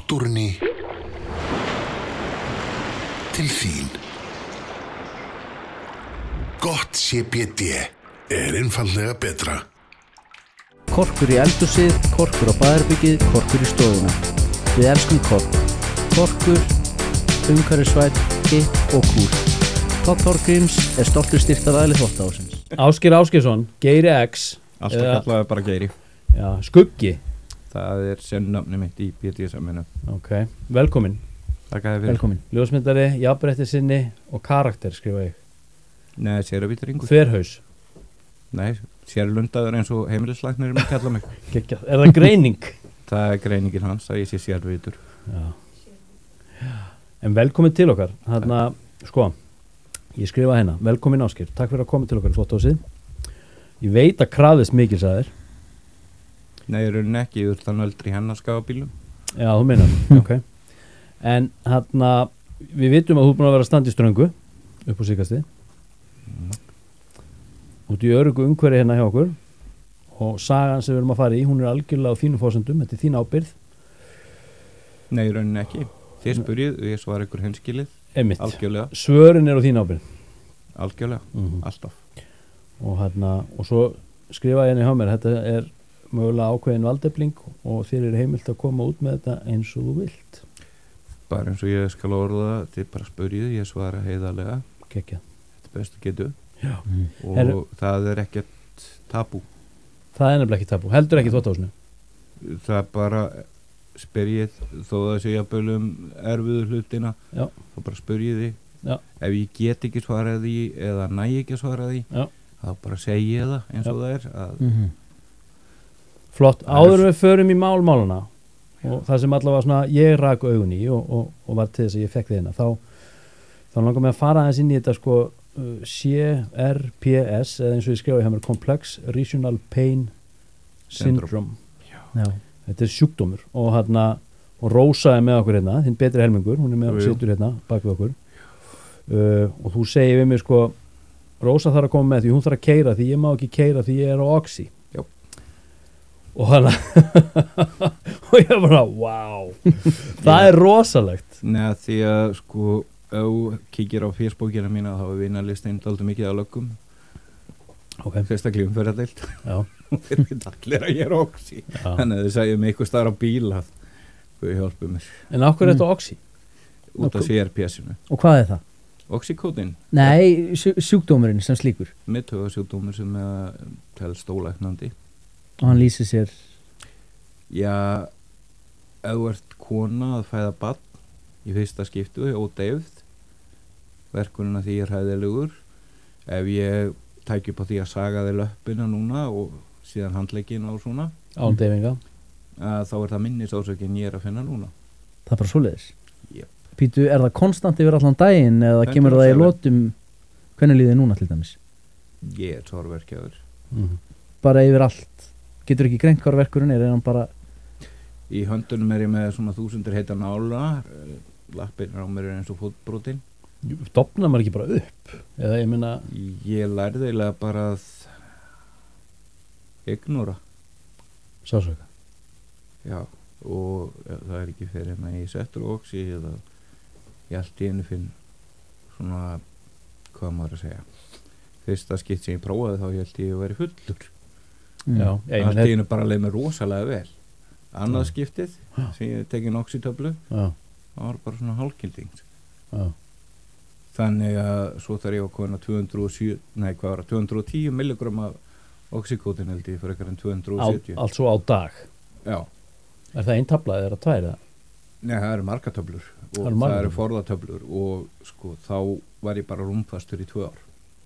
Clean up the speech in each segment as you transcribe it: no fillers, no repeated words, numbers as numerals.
náttúrunni til þín. Gott CBD einfaldlega betra. Korkur í eldhúsið, korkur á baðherbergið, korkur í stofuna. Við elskum kork. Korkur, umhverfisvænn og kúl. Páll Þorgríms stoltur styrktaraðili þvottahússins. Ásgeir Ásgeirsson, Geiri X. Alltaf kallaði bara Geiri. Já, Skuggi. Það sennafni mitt í BDSM-inu. Ok, velkomin. Takk að þið fyrir. Velkomin. Ljósmyndari, jafnréttissinni og karakter, skrifa ég. Nei, séruvítringur. Þverhaus. Nei, sérlundaður eins og heimilislæknir með kalla mig. Geggjað. Er það greining? Það greiningin hans að ég sé sérvítur. Já. En velkomin til okkar. Þarna, sko, ég skrifa hérna. Velkomin Ásgeir. Takk fyrir að koma til okkar í þvottahúsið. Ég veit að krafðist mikils að þér. Nei, ég raunin ekki, ég þann öldri hennar skafabílum. Já, þú meinar. Ok. En þarna, við vitum að þú er búin að vera stand í ströngu upp á síkastið. Út í öruggu umhverfi hérna hjá okkur og sagan sem við erum að fara í, hún er algjörlega á þínum forsendum, þetta er þín ábyrgð. Nei, raunin ekki. Þið spurðið og ég svar ykkur hinskilið. Einmitt. Algjörlega. Svörin er á þín ábyrgð. Algjörlega, alltaf. Og hérna, og svo skrifa ég hérna hjá mér, þetta er mögulega ákveðin valdefling og þér er heimilt að koma út með þetta eins og þú vilt. Bara eins og ég skal orða, þið bara spurðið, ég svara heiðarlega. Geggjað. Þetta er bestu getu. Já. Og það er ekkert tabú. Það er nefnilega ekki tabú, heldur ekki þvottahúsinu. Það bara spyr ég, þó það sé jafnvel erfiðu hlutina, þá bara spyr ég því. Já. Ef ég get ekki svarað því eða næ ekki að svara því, þá bara segi ég það eins og það er. Að Flott, áður við förum í málmálana og það sem allavega svona ég rak augun í og var til þess að ég fekk þið hérna, þá langar mig að fara aðeins inn í þetta sko CRPS eða eins og ég skrifa hjá mér Complex Regional Pain Syndrome. Já. Þetta er sjúkdómur og hérna og Rósa er með okkur hérna, þinn betri helmingur, hún er með okkur, situr hérna bak við okkur og þú segir við mig sko Rósa þarf að koma með því hún þarf að keyra því ég má ekki keyra því ég er á oxy. Já. Og hana og ég bara, wow það er rosalegt. Nei, því að sko ef þú kíkir á Facebookina mína þá er vinarlistin dálítið mikið að löggum. Ok. Sérstaklega umferðardeild. Já. Þeir veit allir að ég er oxy. Þannig að þið segja mig eitthvað staðar á bíl að Guð hjálpi mér. En af hverju er þetta oxy? Út af CRPS-inu. Og hvað er það? Oxycodin. Nei, sjúkdómurinn sem slíkur. Miðtaugasjúkdómur sem telst ólæknandi. Og hann lýsir sér? Já, ef þú ert kona að fæða barn í fyrsta skiptu og deyfð, verkurinn að því er hæðilegur. Ef ég tæki upp á því að saga þig löppina núna og síðan handleggina og svona. Án deyfinga. Þá er það minnisásökin ég er að finna núna. Það er bara svoleiðis? Jep. Pítu, er það konstant yfir allan daginn eða kemur það í lotum? Hvernig líður núna til dæmis? Ég er tórverkjaður. Bara yfir allt? Getur ekki greint hvar verkurinn er hann bara... Í höndunum er ég með svona 1000 heita nála, lappirnar á mér er eins og fótbrotin. Dofnar maður ekki bara upp? Eða ég meina... Ég lærði eiginlega bara að ignora. Sásöka? Já, og það er ekki fyrir en að ég settur oxy eða ég allt í einu finn svona, hvað maður að segja. Fyrsta skipt sem ég prófaði þá held ég að vera fullur. Já. Allt í einu bara leið mér rosalega vel. Annað skiptið sem ég tekin oxytöflu, það var bara svona hálfkilding. Þannig að svo þarf ég að koma 210 milligram af oxycodin held ég fyrir ekkert en 270. Allt svo á dag? Já. Er það einn tabla eða er það tvær eða? Nei, það eru margatöflur og það eru forðatöflur og sko þá var ég bara rúmfastur í 2 ár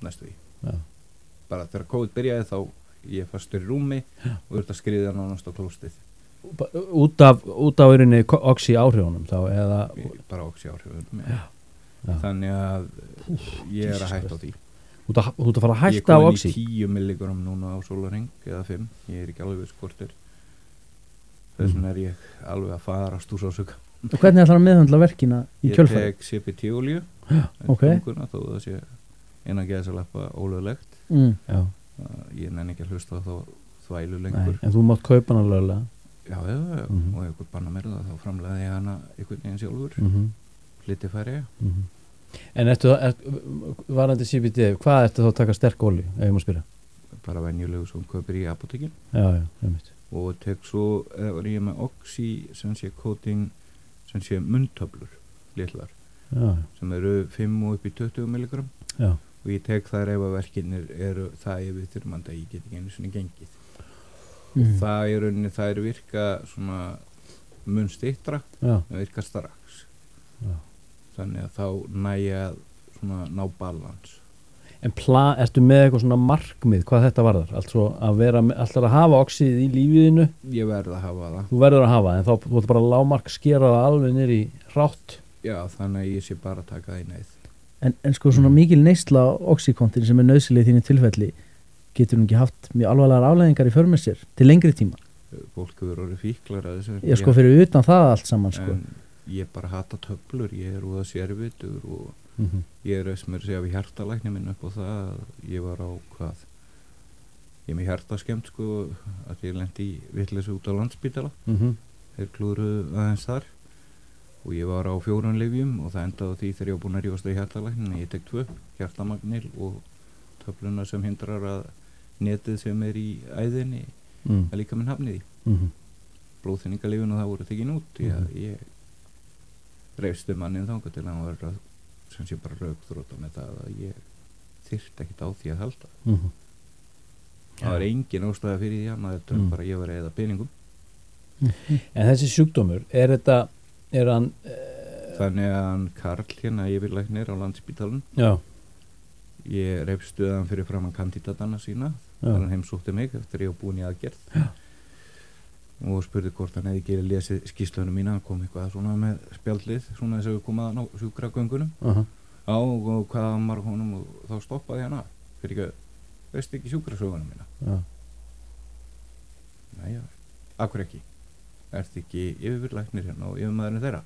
næstu því. Já. Bara þegar COVID byrjaði þá ég fastur í rúmi og þurfti að skriða nánast á klóstið. Út af rauninni oxy áhrifunum þá eða? Bara oxy áhrifunum, já. Þannig að ég er að hætta á því. Þú ert að fara að hætta á oxy? Ég kom inn í 10 milligram núna á sólarhring eða 5, ég er ekki alveg viss hvort er. Þess vegna er ég alveg að farast úr sásöka. Og hvernig ætlar að meðhöndla verkina í kjölfari? Ég tek CBT-olíu, þó það sé innan geðsalappa ólöglegt. Já. Ég nenni ekki að hlusta þá þvælu lengur. Nei, en þú mátt kaupa hana löglega? Já, og ef banna mér það þá framleiði ég hana einhvern veginn sjálfur lítið færi En varandi CBD, hvað ertu þá að taka sterk olíu, ef ég má spyrja? bara venjulegu sem kaupir í apótekin Já, einmitt. og tek svo, er ég með oxy sem sé coating sem sé munntöflur litlar sem eru 5 og upp í 20 milligram Já. og ég tek þær ef að verkinir eru það yfir þurrmanda ég get ekki einu svona gengið og það er rauninni, þær virka svona munnstittra það virka strax þannig að þá næja svona ná balans En ertu með eitthvað svona markmið hvað þetta varðar? Altså alltaf að hafa oxið í lífiðinu? Ég verð að hafa það. Þú verður að hafa, en þá þú bara lágmark skera það alveg niður í hrátt. Já, þannig að ég sé bara að taka það í neyð. En sko svona mikil neysla oxykontin sem nöðsileg í þínu tilfelli getur hún ekki haft mjög alvarlegar afleiðingar í för með sér til lengri tíma? Fólk hefur orðið fíklar að þessu. Já, sko fyrir utan það allt saman, sko. En ég bara hata töflur, ég er úr það sérvitur og ég er að segja við hjartalækni minn upp á það að ég var á ég er með hjartaskemmt sko að ég lendi í vitleysu út á Landspítala þeir klúðruðu aðeins þar og ég var á 4 lyfjum og það endaði á því þegar ég var búin að rífast á hjartalækni ég tek 2, hjartamagnil og töfluna sem hindrar að netið sem er í æðinni að líka minn hafnið í blóðþynningalyfjun og það voru tekin út því að ég reifstu mannin þangað til hann var sem sé bara raukþróta með það að ég þyrfti ekkert á því að halda það var engin ástæða fyrir því að þetta bara ég var að eyða peningum En þessi sjúkdómur, er hann þannig að hann Karl hérna yfirlæknir á Landspítalinn ég reifstuði hann fyrir framan kandidatana sína þegar hann heimsótti mig eftir ég var búin í aðgerð og spurði hvort hann hefði ekki lesið skýrslunum mína, hann kom eitthvað svona með spjaldlið, svona þess að við komum að ná sjúkragöngunum og hvaða var honum og þá stoppaði hann fyrir ekki, veist ekki sjúkrasögunum mína Nei, af hverju ekki ertu ekki yfirlæknir hérna og yfirmaðurinn þeirra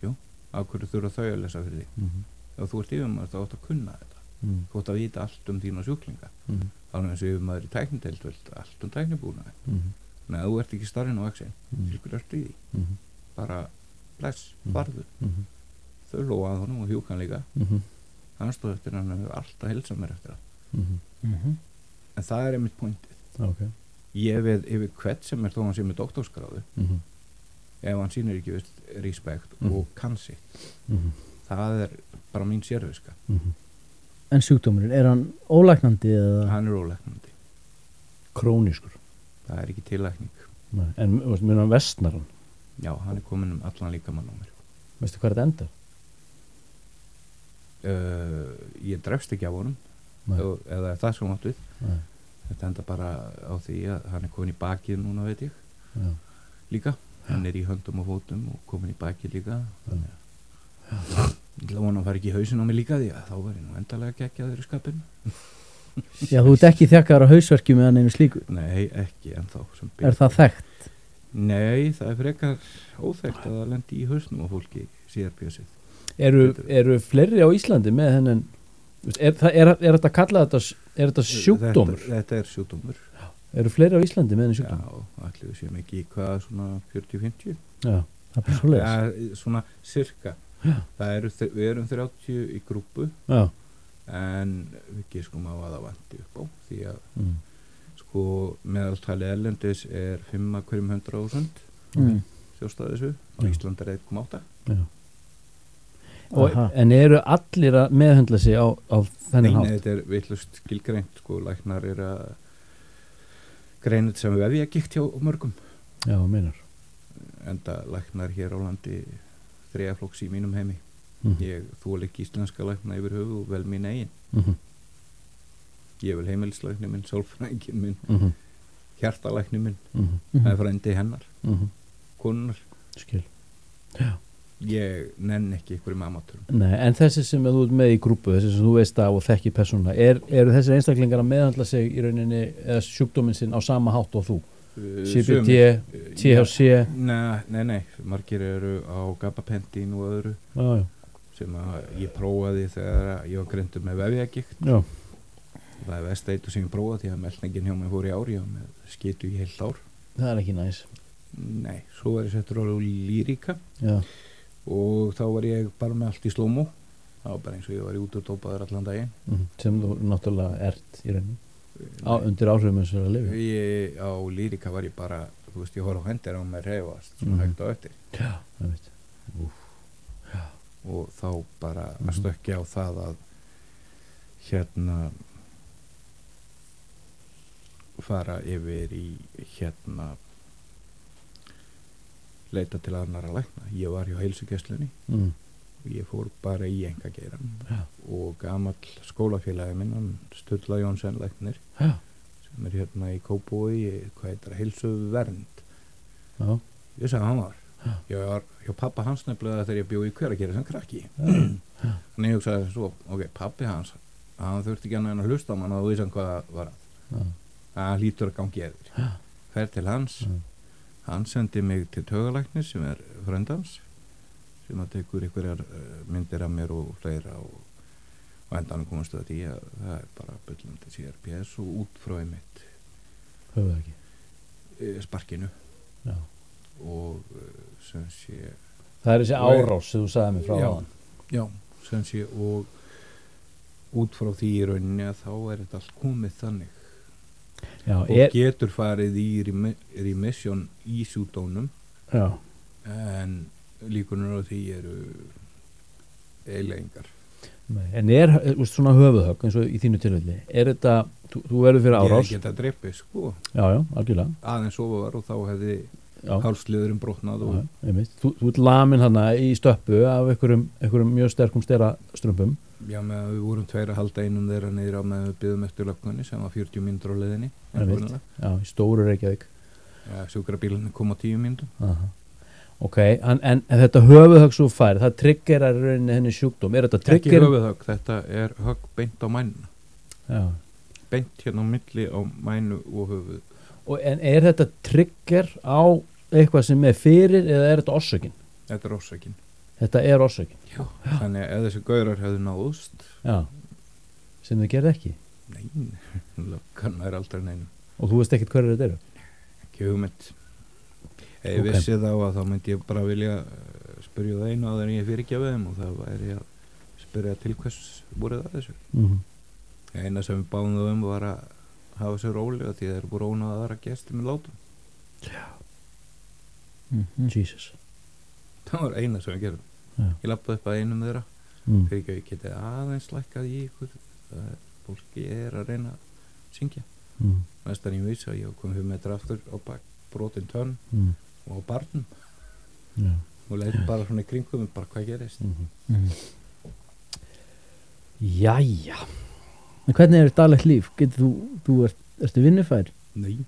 jú, af hverju þurfa þau að lesa fyrir því ef þú ert yfirmaður þá átt að kunna þetta þú átt að vita allt þína sjúklinga alveg eins og yfirmaður í tæknideild allt tæknibúnaði Nei, þú ert ekki starfinn á Axel Silkur ertu í því bara bless, farðu þau lóaði honum og hjúkan líka hann stóð eftir hann hefur alltaf heilsað mér eftir það en það er einmitt pointið ég veið yfir hvert sem þó hann sé með doktorsgráðu ef hann sýnir ekki respekt og kann sitt það er bara mín sérviska En sjúkdómurinn, er hann ólæknandi eða? Hann er ólæknandi Krónískur Það er ekki tillækning. En mér hann vestnar hann? Já, hann er komin allan líkamann á mér. Veistu hvað þetta endar? Ég drefst ekki af honum eða það sem átt við. Þetta endar bara á því að hann er komin í bakið núna veit ég. Líka. Hann er í höndum og fótum og komin í bakið líka. Ég vona hann fari ekki í hausinn á mig líka því að þá var ég nú endalega geggjaður í skapinu. Já, þú ert ekki þjakaður á hausverki með hann einu slíku? Nei, ekki ennþá. Er það þekkt? Nei, það er frekar óþekkt að það lendi í hausnum á fólki CRPS-ið. Eru fleiri á Íslandi með hennan er þetta kallað þetta sjúkdómur? Þetta er sjúkdómur. Eru fleiri á Íslandi með hennan sjúkdómur? Já, allir við séum ekki hvað svona 40-50. Já, það er bara svoleiðis. Svona cirka. Við erum 30 í grúpu. Já. En við giskum á að það vanti upp á því að sko meðaltali erlendis er 5 af hverjum 100.000 þjóstað þessu og Ísland er 1,8 En eru allir að meðhöndla sig á þennan hátt? Nei, þetta er vitlaust skilgreint sko, læknar er að greina þetta sem vefjagigt hjá mörgum Já, meinar Enda læknar hér á landi 3 flokks í mínum heimi Ég þól ekki íslenska lækna yfir höfuð og vel mín eigin Ég vil heimilislækni minn, sálfræðingin minn hjartalækni minn það er frændi hennar konunnar Skil Já. Ég nenn ekki ykkur amatúrum Nei, en þessi sem þú ert með í grúpu þessi sem þú veist af og þekki persónulega eru þessir einstaklingar að meðhandla sig í rauninni eða sjúkdóminn sinn á sama hátt og þú CBD, THC Nei, margir eru á gabapentín og öðru sem að ég prófaði þegar ég var greindur með vefjagigt það er vesteitur sem ég prófaði því að melningin hjá mig fór í ári og með skitu í heilt ár Það er ekki næs Nei, svo var ég settur á Lyrica Já, og þá var ég bara með allt í slómó. Það var bara eins og ég var í útudópaður allan daginn. sem þú náttúrulega ert í rauninni undir áhrifum eins og að lifa. Á Lyrica var ég bara, þú veist, ég horf á hendir á mig reyfast, svona hægt á eftir. Já, það veit. Og þá bara að stökkja á það að hérna fara yfir í hérna leita til annarra lækna. Ég var hjá heilsugæslunni og ég fór bara í einkageirann og gamall skólafélagi minn, hann Sturla Jónsson læknir sem hérna í Kópavogi, hvað heitir það, heilsuvernd. Já. Ég sagði hann var. Ég var hjá pappa hans nefnilega þegar ég bjó í Hveragerði sem krakki. Þannig ég hugsaði svo, ok, pappi hans, hann þurfti ekki annað en að hlusta á mann og þú vissan hvað það var að. Það hlýtur að gangi eður. Fer til hans, hann sendi mig til taugalæknir sem fröndans, sem að tekur einhverjar myndir af mér og fleira og endanum komast að því að það er bara bullandi CRPS og út frá einmitt Höfðu ekki. Sparkinu. Já. Og sem sé Það er þessi árás sem þú sagði mig frá áðan. Já, sem sé og út frá því í rauninni að þá er þetta allt komið þannig. Já, og getur farið í remission í sjúkdómnum. Já. En líkurnar á því eru eiginlegar. En svona höfuðhögg eins og í þínu tilfelli, þetta, þú verður fyrir árás? Ég geta dreipið, sko. Já, algjörlega. Aðeins sofa var og þá hefði hálsliðurinn brotnað og... Þú ert lamin hana í stöppu af einhverjum mjög sterkum steraströmpum. Já, við vorum tveir að halda einum þeirra niður á með við byggðum eftir löggunni sem var 40 mínútur á leiðinni. Já, í stóru Reykjavík. Já, sjúkrabílinn kom á 10 mínútum. Ok, en þetta höfuðhögg svo fær, það triggerar í rauninni henni sjúkdóm. Ekki höfuðhögg, þetta er högg beint á mænuna. Já. Beint hérna á milli á mænu og höfuð. En þetta trigger á eitthvað sem er fyrir eða er þetta orsökin? Þetta er orsökin. Þetta er orsökin? Já. Þannig að þessi gaurar hefðu náðust. Já. Sem þau gerði ekki? Nei, löggan er aldrei neinu. Og þú veist ekkert hverju þetta eru? Ekki hugmynd. Ef ég vissi þá að þá myndi ég bara vilja spyrja það einu áður en ég fyrirgefi þeim og það væri að spyrja til hvers voru það þessu. Eina sem við báðum þau var að hafa sér rólega því þeir voru ónað aðra gesti með látum. Já. Jesus. Það var eina sem við gerðum. Ég lappaði upp að einum þeirra þegar ég geti aðeins lækkað í ykkur. Fólki að reyna að syngja. Næstan ég vissi að ég kom 5 metra aftur á bak brotin tönn og á barnum og leiði bara svona í kringum bara hvað gerist. Jæja. En hvernig er daglegt líf? Ertu vinnufær? Nei.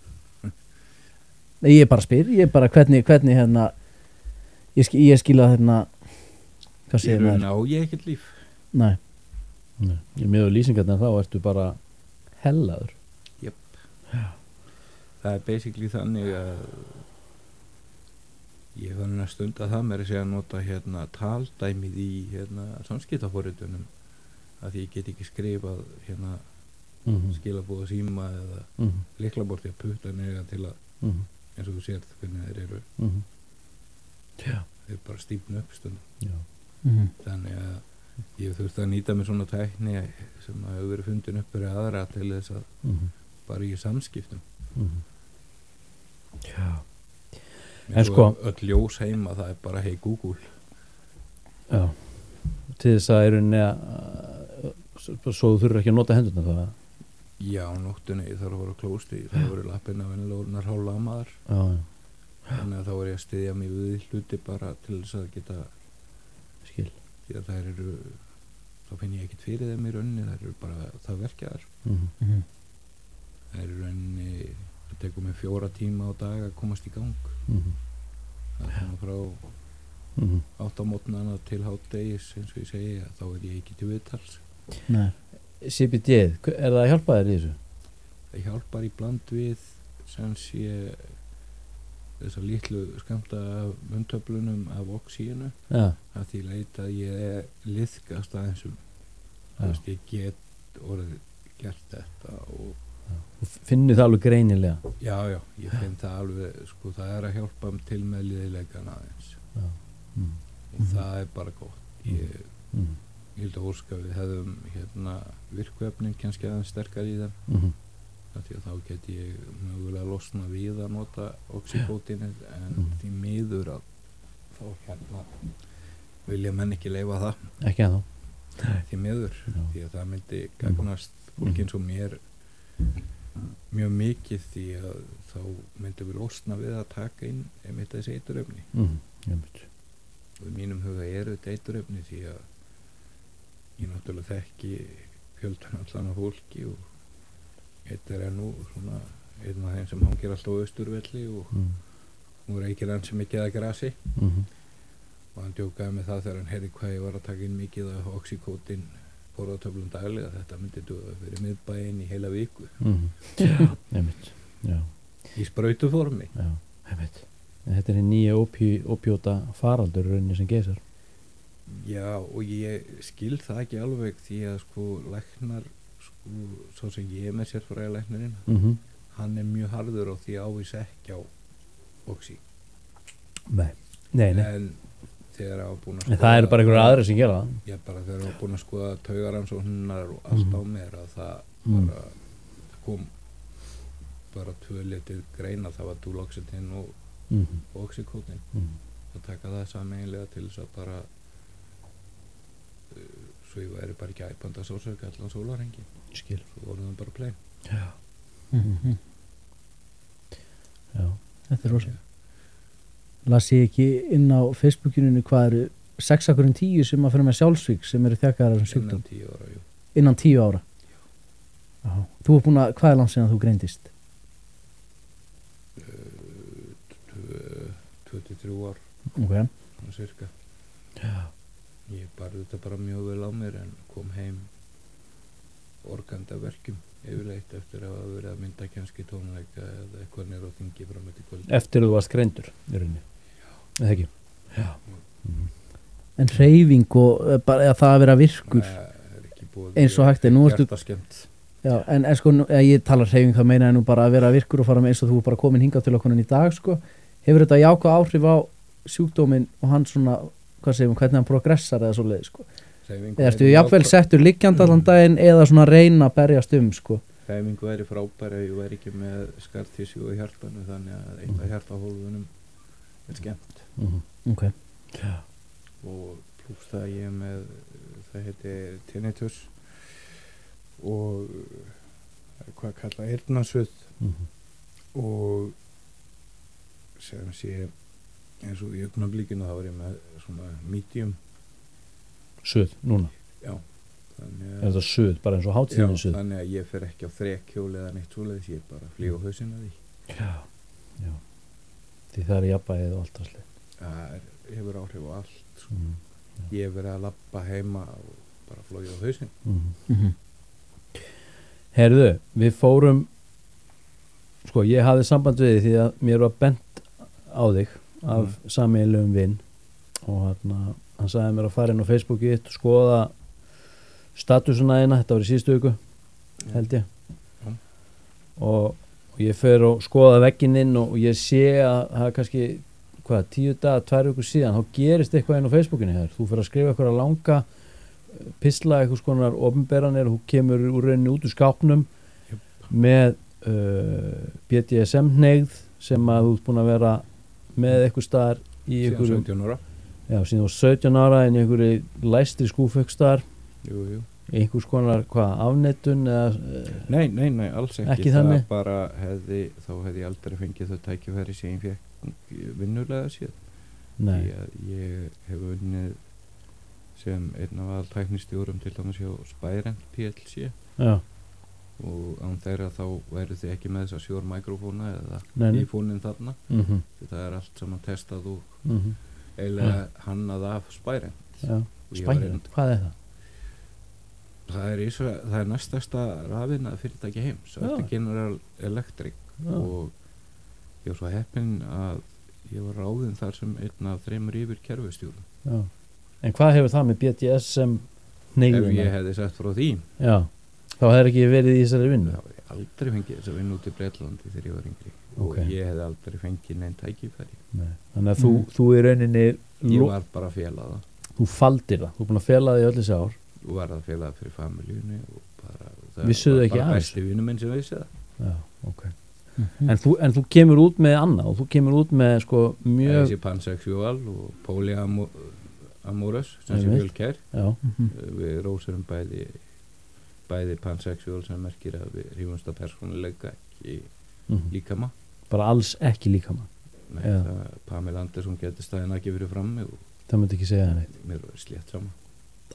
Nei, ég bara spyr, hvernig hérna ég skila hérna hvað segir maður? Ná, ég ekkert líf. Nei. Ég með lýsingarna þá ertu bara hellaður. Jöp. Það er basically þannig að ég fann að stunda það mér að segja að nota hérna taldæmið í hérna samskiptaforritunum að því ég get ekki skrifað hérna skilabóð og síma eða lyklaborti að putta nega til að eins og þú sér hvernig þeir eru þeir bara stífna upp stundum. Þannig að ég þurfti að nýta mér svona tækni sem hefur verið fundin upp fyrir aðra til þess að bara í samskiptum. Já. En sko öll ljós heima það er bara hey Google. Já. Til þess að svo þú þurfir ekki að nota hendurna það. Já, nóttunni ég þarf að vera klósti, það voru lappina vennilega hálfa maður. Þannig að þá var ég að styðja mig við hluti bara til þess að geta skil. Því að þær eru, þá finn ég ekkert fyrir þeim í rauninni, þær eru bara það verkjaðar. Það eru rauninni, það tekur mig 4 tíma á dag að komast í gang. Það er svona frá 8 mótnana til hádegis, eins og ég segi, að þá er ég ekki til viðtals. Nei. CBD, er það að hjálpa þér í þessu? Það hjálpar í bland við sem sé þessar litlu skammta af munntöflunum af oxíinu að því leita að ég liðkast aðeins þú veist, ég get orðið gert þetta og Þú finnur það alveg greinilega. Já, ég finn það alveg, sko, það að hjálpa til með liðilegan aðeins. Já. Og það bara gott. Ég held að óska við hefðum virkvefnin kannski aðeins sterkar í þeim. Því að þá get ég mögulega losna við að nota oxykótinið, en því miður að þá vilja menn ekki leyfa það. Ekki ennþá. Því miður, því að það myndi gagnast fólki eins og mér mjög mikið, því að þá myndi við losna við að taka inn einmitt þessi eiturefni. Og í mínum huga þetta eiturefni, því að ég náttúrulega þekki fjöldan allan af fólki, og þetta nú svona einn af þeim sem hangir alltaf á Austurvelli og hún reykir ansi mikið að grasi. Og hann djókaði með það þegar hann heyrði hvað ég var að taka inn mikið af oxykótin borðatöflum daglega, þetta myndi verið miðbæinn í heila viku. Í sprautuformi. Þetta er nýja opíóta faraldur rauninni sem geysar. Já, og ég skil það ekki alveg, því að sko læknar, sko, svo sem ég er með sérfræði læknirinn, hann er mjög harður á því að ávisa ekki á oxy. Nei. En þegar það var búin að skoða, það eru bara einhverjum aðrir sem gera það. Já, bara þegar það var búin að skoða taugarannsóknirnar og allt á mér, að það bara kom bara 2 litir greina, það var duloxetin og oxykótin. Að taka það sameiginlega til þess að bara svo ég væri bara ekki æpandi að sósauka allan sólarhringinn. Skil. Svo voru það bara plain. Já, þetta er rosa. Las ég ekki inn á Facebookinu hvað eru 6 af hverjum 10 sem að fyrir með sjálfsvík sem eru þjakaðar af þessum sjúkdóm? Innan 10 ára, jú. Innan 10 ára? Já. Þú er búin að, hvað er langt síðan þú greindist? 23 ár. Ok. Svona cirka. Já. Ég barði þetta bara mjög vel á mér, en kom heim organdi af verkjum yfirleitt eftir að hafa verið að mynda kannski tónleika eða eitthvað niður á þingi fram eftir kvöld. Eftir þú varst greindur í rauninni. Eða ekki? Já. En hreyfing og bara það að vera virkur eins og hægt er nú hjartaskemmt. Já, en sko ég tala hreyfing, það meina nú bara að vera virkur og fara með eins og þú bara komin hingað til okkur í dag, sko. Hefur þetta jákvæð áhrif á sjúkdóminn og hann svona, hvað segjum, hvernig hann progressar eða svoleiðis, sko? Eða ertu jafnvel settur liggjandi allan daginn eða svona reyna að berjast sko? Hreyfingu væri frábær ef ég væri ekki með skartísju í hjartanu, þannig að eitt af hjartahólfunum er skemmt. Ok. Já. Og pluss það ég er með, það heiti tinnitus og hvað kalla eyrnasuð og sem sé eins og í augnablikinu þá var ég með svona medium suð, núna? Já. Er þetta suð, bara eins og hátíðinu suð? Já, þannig að ég fer ekki á þrekhjóli eða neitt svoleiðis, ég bara flýg á hausinn að því. Já. Því það er jafnvægið og allt það slið. Það hefur áhrif á allt. Ég hef verið að labba heima og bara flóið á hausinn. Heyrðu, við fórum, sko, ég hafði samband við því að mér var bent á þig af sameiginlegum vinn og hann sagði mér að fara inn á Facebookið og skoða statusuna þína, þetta var í síðustu viku, held ég. Og ég fer og skoða vegginn inn og ég sé að það er kannski, 10 daga, 2 vikur síðan, þá gerist eitthvað inn á Facebookinu hér. Þú fer að skrifa eitthvað langa pistla, eitthvað skonar opinberanir og þú kemur úr rauninni út úr skápnum með BDSM-hneigð sem að þú ert búin að vera með eitthvað staðar í síðan 17 ára. Já, síðan þú 17 ára en í einhverju læstri skúfaukstar. Jú. Einhvers konar, afneitun eða... Nei, alls ekki. Ekki þannig? Það bara þá hefði ég aldrei fengið þau tækifæri sem ég fekk vinnulega séð. Nei. Því að ég hef unnið sem einn af aðaltæknistjórum til dæmis hjá Spirent PLC. Já. Og án þeirra þá væru þið ekki með þessa Shure mikrofóna eða ífónin þarna. Það er allt saman testað og eiginlega hannað af Spirent. Já, Spirent, hvað er það? Það er næstasta rafina fyrirtæki heims. Þetta er General Electric og ég var svo heppinn að ég var ráðinn þar sem einn af 3 yfir kerfistjórum. Já. En hvað hefur það með BDSM hneigðina? Ef ég hefði sagt frá því. Já. Þá hefur ekki verið í þessari vinnu? Já, aldrei fengið þess að vinna út í Bretlandi þegar ég var yngri og ég hefði aldrei fengið neinn tækifæri. Þannig að þú í rauninni ég var bara að fela það. Þú faldir það, þú er búin að fela það í öll þessi ár og var að fela það fyrir familíunni og bara vissuðu ekki bara besti vinur minn sem vissi það. Já, ok. En þú kemur út með annað og þú kemur út með sko mjög þessi pansexual og polyamorous sem sé fjölkær. Við rósurum bæði pansexual sem merkir að við rífumst að persónuleika ekki líkama. Bara alls ekki líkama. Nei, Pamela Andersson getur staðinn ekki fyrir frammi og það myndi ekki segja það neitt. Mér er slétt saman.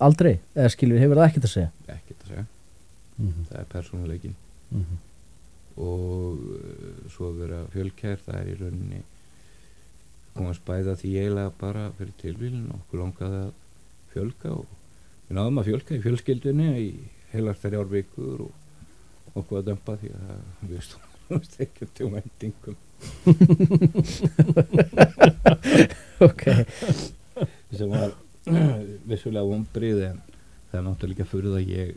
Aldrei? Eða skilur, hefur það ekkert að segja? Ekkert að segja. Það er persónuleikin. Og svo vera fjölkær, það er í rauninni komast bæða því eiginlega bara fyrir tilvílun og okkur langaði að fjölga og við náðum að fjölga í fjölskyldunni í heilar 3 vikur og okkur að dömpa því að við stóðumst ekki til vendingum. Ok. Sem var vissulega vonbrigði en það er náttúrulega ekki að furða að ég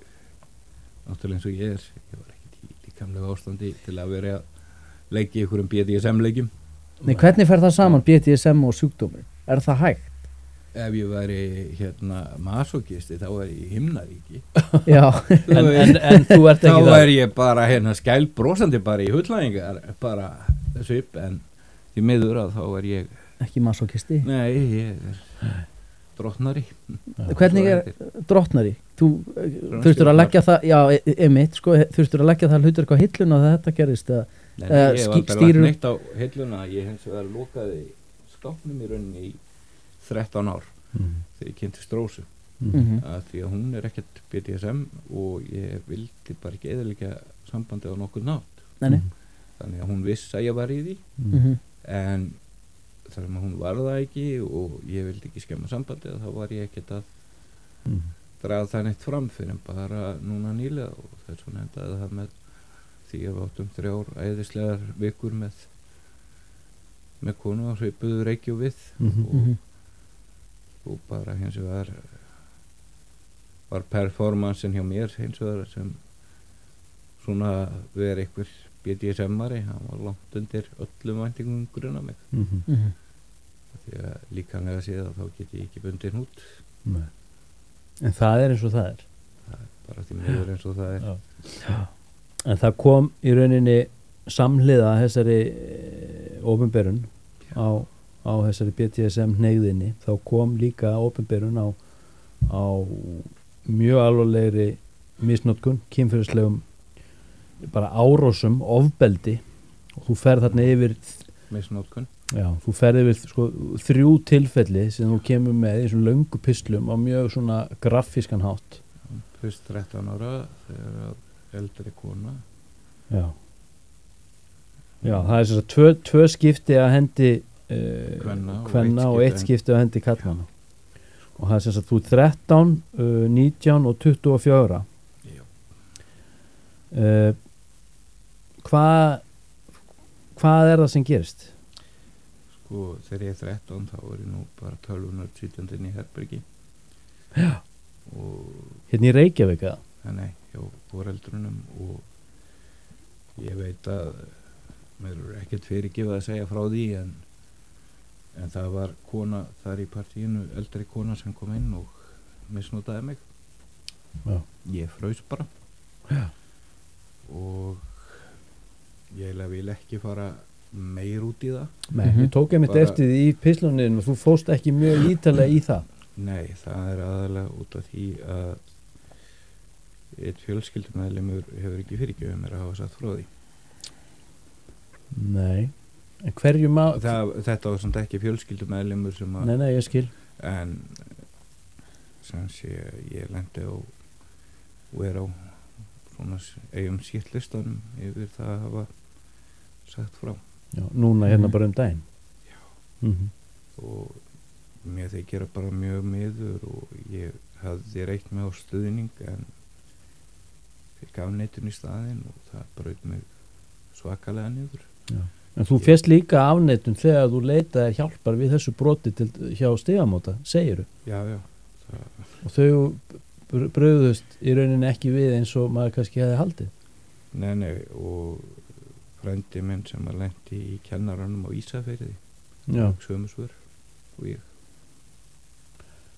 náttúrulega eins og ég var ekkert í líkamlega ástandi til að vera að leiki í einhverjum BDSM-leikjum. Nei, hvernig fer það saman BDSM og sjúkdómur? Er það hægt? Ef ég væri masochisti þá væri ég í himnaríki. Já, en þú ert ekki þá væri ég bara skælbrosandi bara í hullæðingar bara svip en því miður að þá er ég ekki masochisti? Nei, ég er drottnari. Hvernig er drottnari? Þú þurftur að leggja það, já, einmitt, sko, þurftur að leggja það hlutur eitthvað hilluna að þetta gerist eða Nei, ég hef aldrei lagt neitt á hilluna, ég hins vegar lokaði skápnum í rauninni í 13 ár þegar ég kynntist Rósu að því að hún er ekkert BDSM og ég vildi bara ekki eðalega sambandið á nokkuð nátt. Þannig að hún viss að ég var í því en þar sem hún var það ekki og ég vildi ekki skemma sambandið þá var ég ekkert að draga það neitt fram fyrir en bara núna nýlega og þess vegna endaði það með því að við áttum 3 æðislegar vikur með konu á svipuðu reykju við og bara hins vegar var performansin hjá mér hins vegar sem svona verið einhver BDSM-ari, hann var langt undir öllum væntingum grunna mig því að líkanlega séð að þá get ég ekki bundið hnút. En það er eins og það er bara því miður eins og það er. En það kom í rauninni samhliða þessari opinberun á þessari BDSM hneigðinni þá kom líka opinberun á mjög alvarlegri misnotkun, kynferðislegum bara árásum, ofbeldi og þú ferð þarna yfir misnotkun. Já, þú ferð yfir sko 3 tilfelli sem þú kemur með í svona löngu pislum á mjög svona grafískan hátt. Fyrst 13 ára þegar eldri kona. Já, það er þess að 2 skipti að hendi kvenna og 1 skipti að hendi kallmanna. Og það er þess að þú 13, 19 og 24. Já. Hvað er það sem gerist? Sko, þegar ég er 13 þá er ég nú bara tölvunar sitjandi inn í herbergi. Já. Og hérna í Reykjavík eða? Nei, hjá foreldrunum og ég veit að mér er ekkert fyrirgefið að segja frá því en það var kona þar í partíinu, eldri kona sem kom inn og misnotaði mig. Já. Ég fraus bara. Já. Og ég vil ekki fara meir út í það. Nei, ég tók einmitt eftir því í pislunum og þú fóst ekki mjög ítalega í það. Nei, það er aðalega út af því að eitt fjölskyldumeðlimur hefur ekki fyrirgefið mér að hafa sagt frá því. Nei, en hverju þetta var samt ekki fjölskyldumeðlimur sem að Nei, ég skil. En sem sé ég lendi á og er á svona eigum sýttlistanum yfir það að hafa sagt frá. Já, núna hérna bara daginn. Já. Og mér þykir bara mjög miður og ég hafði reitt mig á stuðning en fikk afneitun í staðinn og það braut mig svakalega niður. Já. En þú férst líka afneitun þegar þú leitaðir hjálpar við þessu broti hjá Stígamóta, segirðu? Já. Og þau bröðust í rauninni ekki við eins og maður kannski hefði haldið? Nei, og frændi minn sem að lenti í kennaranum á Ísafirði sömu svör og ég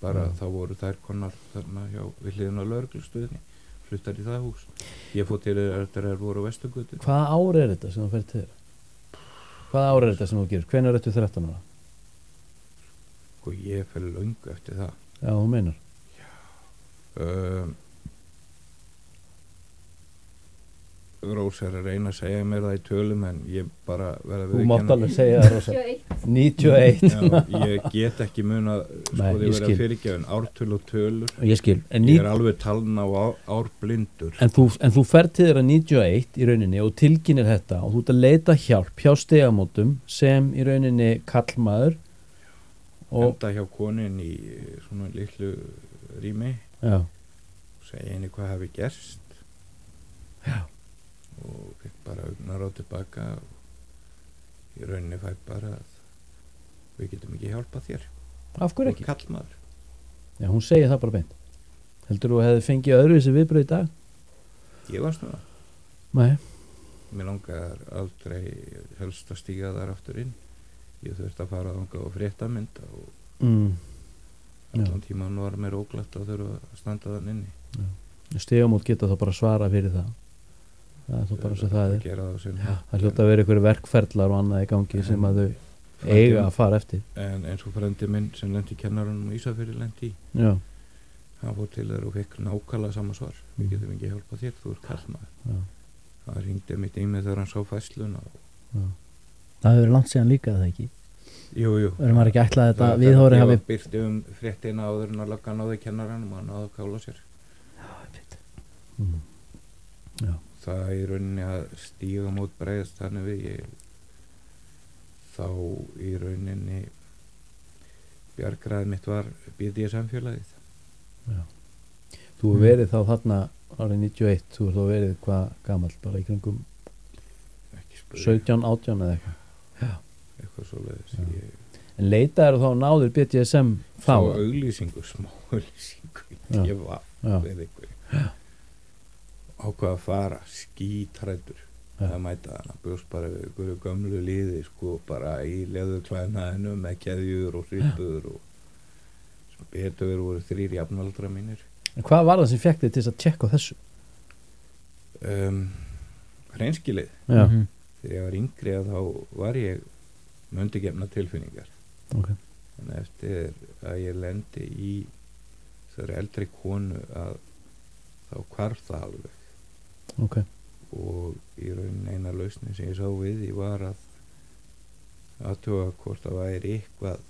bara þá voru þær konar þarna hjá við hliðina á lögreglustöðinni fluttar í það hús ég fór til þeir voru á Vesturgötu. Hvaða ár er þetta sem þú fer til þeirra? Hvaða ár er þetta sem þú gerir? Hvenær ertu 13 ára? Og ég fer löngu eftir það. Já, þú meinar. Rósa er að reyna að segja mér það í tölum en ég bara verða við. Þú mátt alveg segja það, Rósa. 91. Já, ég get ekki muna sko þið verða fyrirgefin ártöl og tölur. Ég skil. Ég er alveg talin á árblindur. En þú fer til þeirra 91 í rauninni og tilkynir þetta og þú ert að leita hjálp hjá Stigamótum sem í rauninni kallmaður enda hjá konin í svona litlu rými. Já. Segja henni hvað hafi gerst. Já. Og fikk bara augnar á tilbaka og í rauninni fæ bara að við getum ekki hjálpað þér. Af hverju ekki? Kallmaður. Já, hún segir það bara beint. Heldur þú að hefði fengið öðruvísi viðbrögð í dag? Ég varst nú það. Nei. Mér langar aldrei helst að stíga þar aftur inn. Ég þurfti að fara þangað og fréttamynda og allan tíman var mér óglatt að þurfa að standa þann inni. Stigamót geta þá bara svara fyrir það. Það er þá bara svo það er. Það hljóta að vera einhverju verkferðlar og annað í gangi sem að þau eiga að fara eftir. En eins og frændi minn sem lendi í kennaranum og Ísafirði lendi í. Já. Hann fór til þeir og fekk nákvæmlega sama svar. Við getum ekki hjálpað þér, þú ert kallmaður. Það hringdi mitt í mig þegar hann sá fæsluna. Það hefur verið langt síðan líka, það ekki? Jú. Verður maður ekki ætlað þetta viðhóri hafi... Ég byrti fréttina áður en að lagga náði kennaranum og hann náði að kála sér. Já. Það í rauninni að stíga mót bregðast þannig við þá í rauninni bjargræðið mitt var BDSM-félagið. Já. Þú hefur verið þá þarna árið 91, þú hefur þá verið hvað gamall, bara í kringum 17, 18 eða eitthvað. Já. Eitthvað svoleiðis. En leitaður þá náður BDSM þá? Þá auglýsingu, smá auglýsingu. Ég var við ykkur. Já. Ákvað að fara skítræddur að mæta hana, bjóst bara við ykkur gömlu liði sko bara í leðurklæðnaðinu með keðjur og hrippur og sem betur voru 3 jafnaldra mínir. En hvað var það sem fekk þig til að tjekka á þessu? Hreinskilið. Já. Þegar ég var yngri að þá var ég með undirgefna tilfinningar. Okay. En eftir að ég lendi í þessari eldri konu að þá hvarf það alveg. Okay. Og í rauninni eina lausnin sem ég sá við því var að athuga hvort það væri eitthvað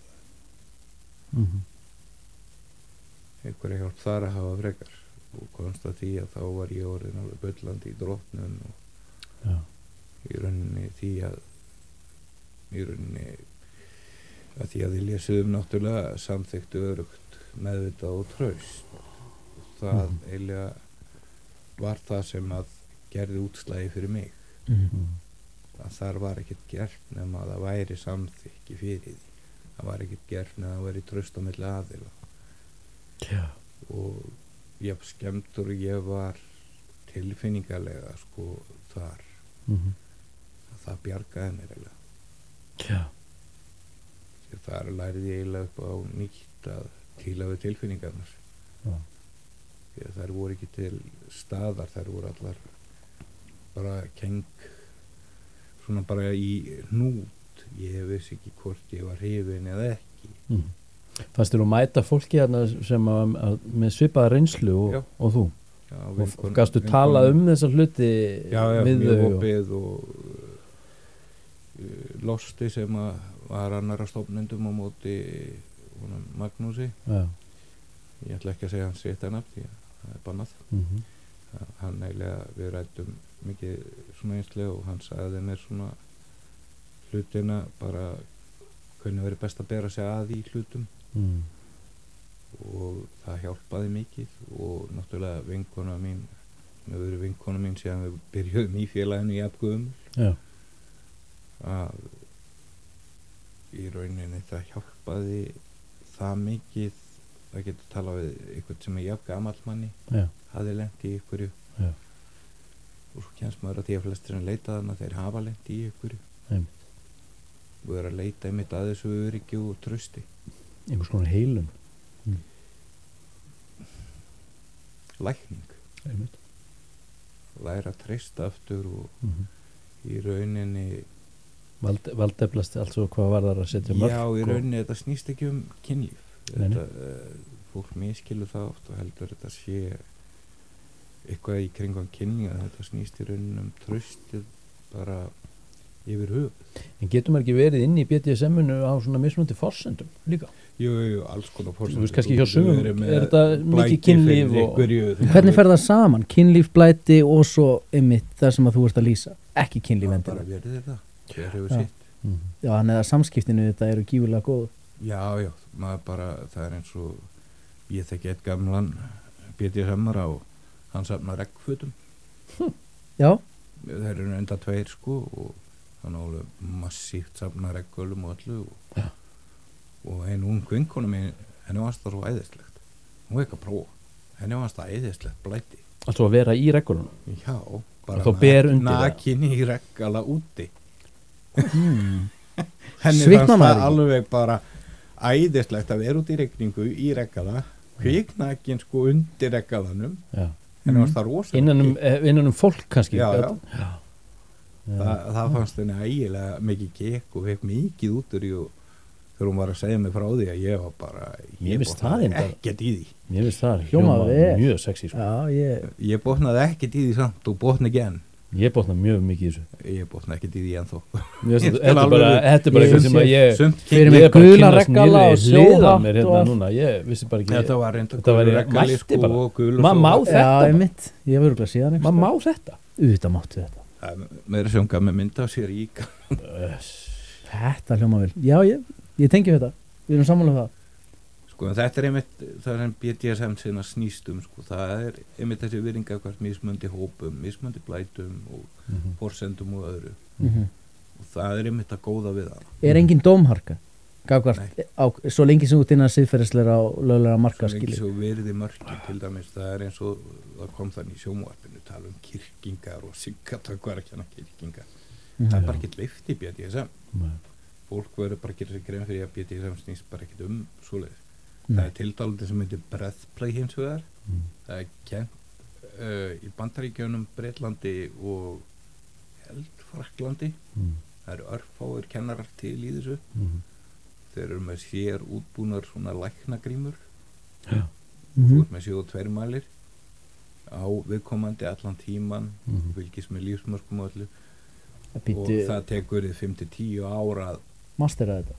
einhverja hjálp þar að hafa frekar og komst að því að þá var ég orðin alveg bullandi í drottnum og í rauninni því að því að ég lesum náttúrulega samþyktu örugt meðvitað og traust og það eiginlega var það sem að gerði útslagi fyrir mig að þar var ekkert gert nema að það væri samþykki fyrir því það var ekkert gert nema að það væri traust á milli aðila og ég skemmtur og ég var tilfinningarlega sko þar að það bjargaði mér eiginlega þar lærði ég eiginlega upp á nýtt að tíla við tilfinningarnar því að þær voru ekki til staðar, þær voru allar bara keng svona bara í hnút ég vissi ekki hvort ég var hrifin eða ekki Fannst þér að mæta fólki hérna sem með svipaða reynslu og þú? Já, og gastu tala þessa hluti við mjög opið og Losti sem var annara stofnendum á móti Magnúsi ég ætla ekki að segja hans rétta nafn því að það er bannað hann eiginlega við ræddum mikið svona einslega og hann sagði mér svona hlutina bara hvernig verið best að bera sig að í hlutum og það hjálpaði mikið og náttúrulega vinkona mín við verið vinkona mín síðan við byrjuðum í félaginu í Apgöðumul að í rauninni það hjálpaði það mikið að geta tala við einhvern sem er jafn gamall manni hafði lent í einhverju og svo kemst maður að því að flestir sem leita þarna þeir hafa lent í ykkur og er að leita einmitt að þessu öryggi og trausti einhvers konar heilun lækning einmitt. læra að treysta aftur og í rauninni valdeflast altså hvað var það að setja mörk já, í rauninni þetta snýst ekki kynlíf þetta, fólk miskilur það oft og heldur þetta sé eitthvað í kringum kynninga þetta snýst í rauninni traustið bara yfir höfuð en getur maður ekki verið inn í BDSM-unu á svona mismunandi forsendum líka jú, alls konar forsendum þú veist kannski hjá sumum er þetta mikið kynlíf og hvernig fer það saman? Kynlíf, blæti og svo einmitt það sem að þú ert að lýsa ekki kynlíf endilega bara verið þetta hver hefur sitt já, þannig að samskiptinu þetta eru gífurlega góð já, maður bara það er eins og ég þekki eitt gamlan BDSM-ara og hann safnar regnfötum já þeir eru enda 2 sko og hann alveg massíft safnar regnfölum og öllu og einn ung vinkona mín henni varst það svo æðislegt hún var ekki að prófa henni varst það æðislegt blæti altså að vera í reglunum já, bara þá ber undir nakin í reggala úti henni Svitnar fannst maður það alveg bara æðislegt að vera út í regningu í reggala kviknakin sko undir reggalanum henni varst það rosalega innan fólk kannski já. Það fannst henni ægilega mikið gekk og fekk mikið út úr og þegar hún var að segja mig frá því að ég var bara ég botnaði ekkert í því mér finnst það hljómaði mjög sexy sko. ég botnaði ekkert í því samt og botna ekki enn ég botnaði mjög mikið í þessu ég botnaði ekkert í því ennþá þetta er bara eitthvað sem að ég fyrir mig gula reggala og sjóhatt mér hérna núna ég vissi bara ekki þetta var reynda reggali sko og gul og maður má þetta ég hef örgulega síðan maður má þetta auðvitað máttu þetta með þess að hún gaf mig mynda á sér íka þetta hljóma vel já ég tengi þetta við erum sammála það sko þetta er einmitt það sem BDSM sinna snýstum sko það er einmitt þessi virðinga hvert mismöndi hópum mismöndi blætum og forsendum og öðru og það er einmitt að góða við það er engin dómharka svo lengi sem út innan siðferðislegra og löglega marka svo lengi sem verði mörki til dæmis það er eins og það kom þannig í sjónvarpinu tala kirkingar og siggatökvar ekki hana kirkingar það er bara ekki leift í BDSM fólk verður bara að gera sig grein fyrir að BDSM snýst bara ekkert svoleiðis það er tildálandi sem heitir breathplay hins vegar það er kennt í Bandaríkjunum, Bretlandi og held Fraklandi það eru örfáir kennarar til í þessu þeir eru með sér útbúnar svona læknagrímur þú ert með 7 mælir á viðkomandi allan tíman fylgist með lífsmörkum og öllu og það tekur 5-10 ára að mastera þetta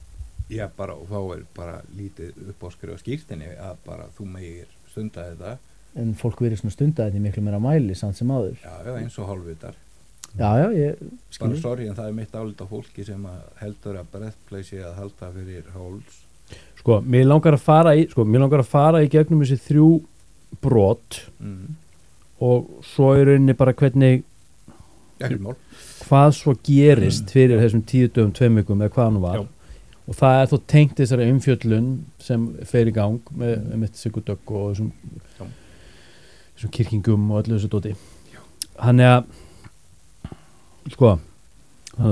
já bara og þá er bara lítið upp á skrifa skýrtinni að bara þú megir stunda þetta en fólk verið svona stunda þetta í miklu meira mæli samt sem áður já eins og hálfvitar ég skil bara sorry en það er mitt álit á fólki sem að heldur að breathplay sé að halda fyrir háls sko mér langar að fara í gegnum þessi 3 brot og svo í rauninni bara hvernig hvað svo gerist fyrir þessum 10 dögum 2 vikum eða hvað nú var og það er þó tengt þessari umfjöllun sem fer í gang með Sigurdögg og þessum kirkingum og öllu þessu dóti þannig að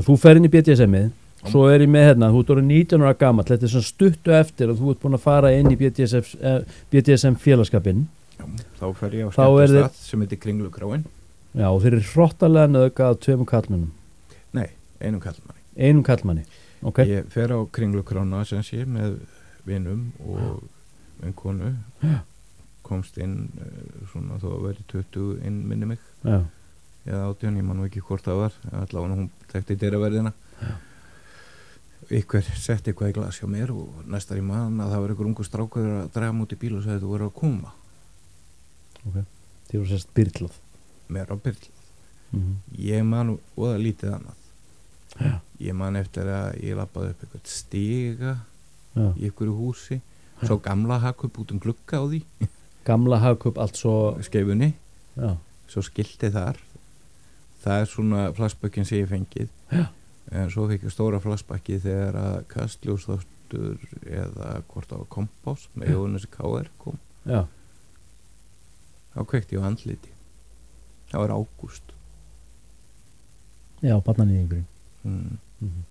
þú fer inn í BDSM-ið svo er ég með hérna, þú ert orðið 19 ára gamall þetta er svona stuttu eftir og þú ert búin að fara inn í BDSM félagskapinn þá fer ég á skemmtistað sem heitir Kringlukráin já og þeir eru hrottalega nauðgað 2 karlmönnum nei, einum karlmanni okay. Ég fer á Kringlukrána sem sé með vinum og vinkonu komst inn svona þó að veri 20 inn minni mig eða 18, ég man nú ekki hvort það var allavega hún tekti dyraverðina ykkur sett eitthvað í glas hjá mér og næstar í maður að það var ykkur ungu strákur að draga múti í bíl og sagði þú verður að koma ok, þið voru sérst byrlað mér á byrlað ég man óða lítið annað ég man eftir að ég lappaði upp eitthvað stiga í ykkur húsi svo gamla hagkup út glugga á því gamla hagkup allt svo skeifunni svo skilti þar það er svona flassbökkin sem ég fengið en svo fikk ég stóra flassbakki þegar að kastljósþáttur eða hvort það var kompás með Jóhannes K.R. kom þá kveikti ég á andliti það var ágúst Já, barnanýðingurinn. mm.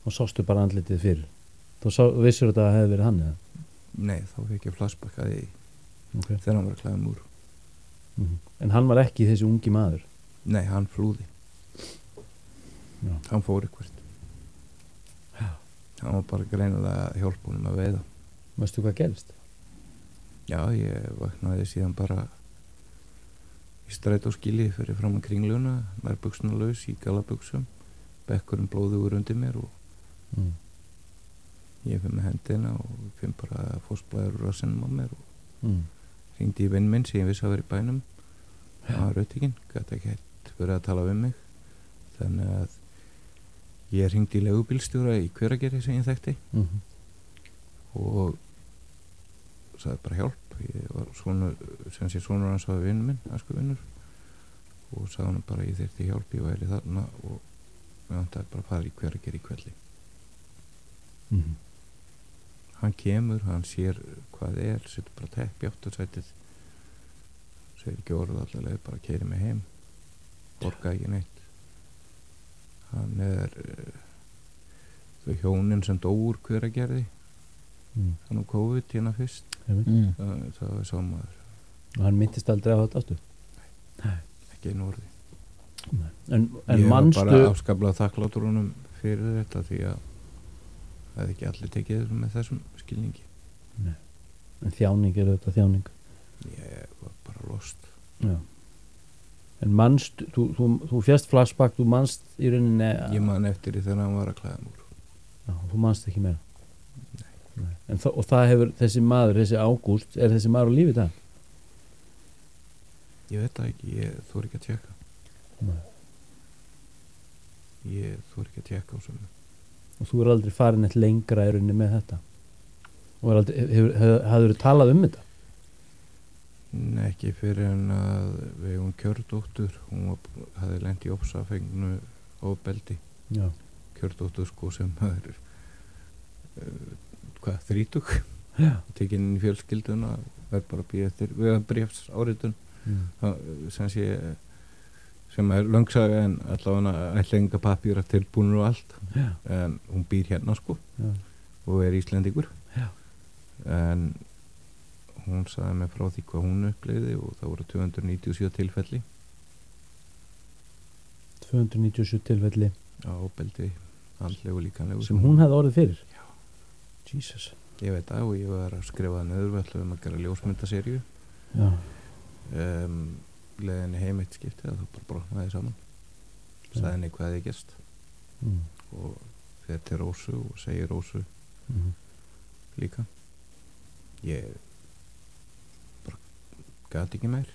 Og sástu bara andlitið fyrir. Þú vissur þetta að hefði verið hann eða? Nei, þá fekk ég flashback að því Okay. þegar hann var að klæða múr. En hann var ekki þessi ungi maður? Nei, hann flúði. Já. Hann fór eitthvað. Hann var bara greinilega að hjálpa honum að veiða. Veistu hvað gerist? Já, ég vaknaði síðan bara í strætóskýli fyrir fram að kringluna, nærbuxna laus í galabuxum, bekkurinn blóðugur undir mér og ég finn með hendina og finn bara fósblæður úr rassinum á mér og hringdi í vinn minn sem ég vissi að vera í bænum. Það var rauðtíkinn, gæti ekki heilt verið að tala við mig, þannig að ég hringdi í leigubílstjóra í Hveragerði sem ég þekkti og sagði bara hjálp. Ég var sonur, sem sé sonur hans var vinur minn, æskuvinur, og sagði hann bara ég þyrfti hjálp, ég væri þarna og við vantaði bara að fara í Hveragerði í kvelli. Hann kemur, hann sér hvað setur bara teppi aftursætið, segir ekki orð allavega, bara keyrir mig heim, borgaði ekki neitt. Hann þau hjónin sem dó úr Hveragerði, hann COVID hérna fyrst, það var sámaður. Og hann myndist aldrei á þetta aftur? Nei, ekki einu orði. En ég manstu... var bara afskaplega þakklátur honum fyrir þetta því að það hefði ekki allir tekið þessu með þessum skilningi. Nei. En þjáning þetta þjáning? Ég var bara lost. Já. En manst, þú fjast flashback, þú manst í rauninni... Ég man eftir því þegar hann var að klæða múr. Já, þú manst ekki meira? Nei. En og það hefur þessi maður, þessi Ágúst, er þessi maður á lífi það? Ég veit það ekki, ég þori ekki að tjekka. Nei. Ég þori ekki að tjekka á sömu. Og þú aldrei farin eitt lengra í rauninni með þetta? Og hafður talað þetta? Nei, ekki fyrir en að við hún kjördóttur, hún hafði lent í ofsafengnu ofbeldi. Já. Kjördóttur sko sem er 30 tekin inn í fjölskylduna, verð bara að býja eftir við bréfs áritun sem er löngsaga en allavega ætlinga pappíra tilbúinur og allt. Já. En hún býr hérna sko. Já. Og er Íslendingur. Já. En hún sagði mig frá því hvað hún upplifði og það voru 297 tilfelli. 297 tilfelli? Já, ofbeldi, andlegu og líkanlegu. Sem hún hefði orðið fyrir? Já. Jesus. Ég veit það og ég var að skrifa það niður, við ætlum að gera ljósmyndaseríu. Já. Leðinni heim eitt skipti að það bara brotnaði saman. Sagði henni hvað hefði gerst. Og fer til Rósu og segir Rósu líka. Ég bara gat ekki meir.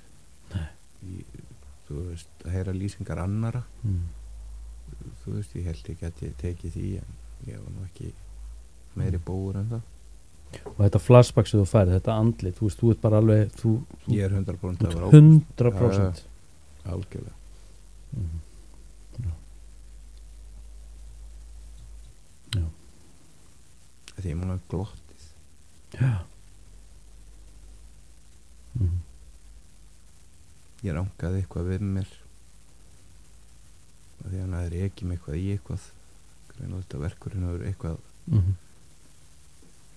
Þú veist, að heyra lýsingar annara. Þú veist, ég held ekki að ég teki því en ég var nú ekki meiri bóur en það. Og þetta flashback sem þú færið, þetta andlit, þú veist, þú ert bara alveg ég er 100% að vera 100%. Algjörlega. Já. Því ég múin að glottið. Já. Ég rangaði eitthvað við mér og því hann aðri ekki með eitthvað í eitthvað greina þetta verkurinn að vera eitthvað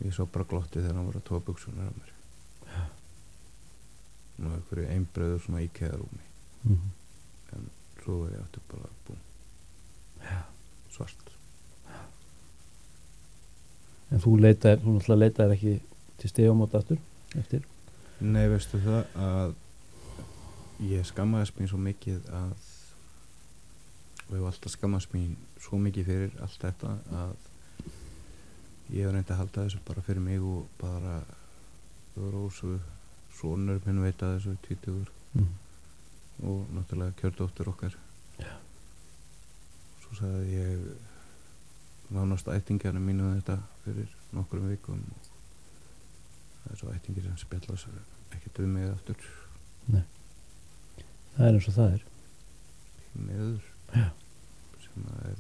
ég svo bara glottið þegar hann var að tóa buxunar af mér. Já. Nú einhverju einbreiður svona IKEA-rúmi. En svo var ég aftur bara búinn. Já. Svart. En þú náttúrulega leitaðir ekki til Stígamót aftur eftir? Nei, veistu það að ég skammaðist mín svo mikið að og ég hef alltaf skammast mín svo mikið fyrir allt þetta að ég hef reyndi að halda þessu bara fyrir mig og bara Rósu, sonur minn veit að þessu 20 og náttúrulega kjördóttur okkar. Já. Svo sagði ég nánast ættingjarnir mínu þetta fyrir nokkrum vikum og það er svo ættingir sem spjalla sér ekkert við mig aftur. Nei. Það er eins og það er. Meður. Já. Sem það er.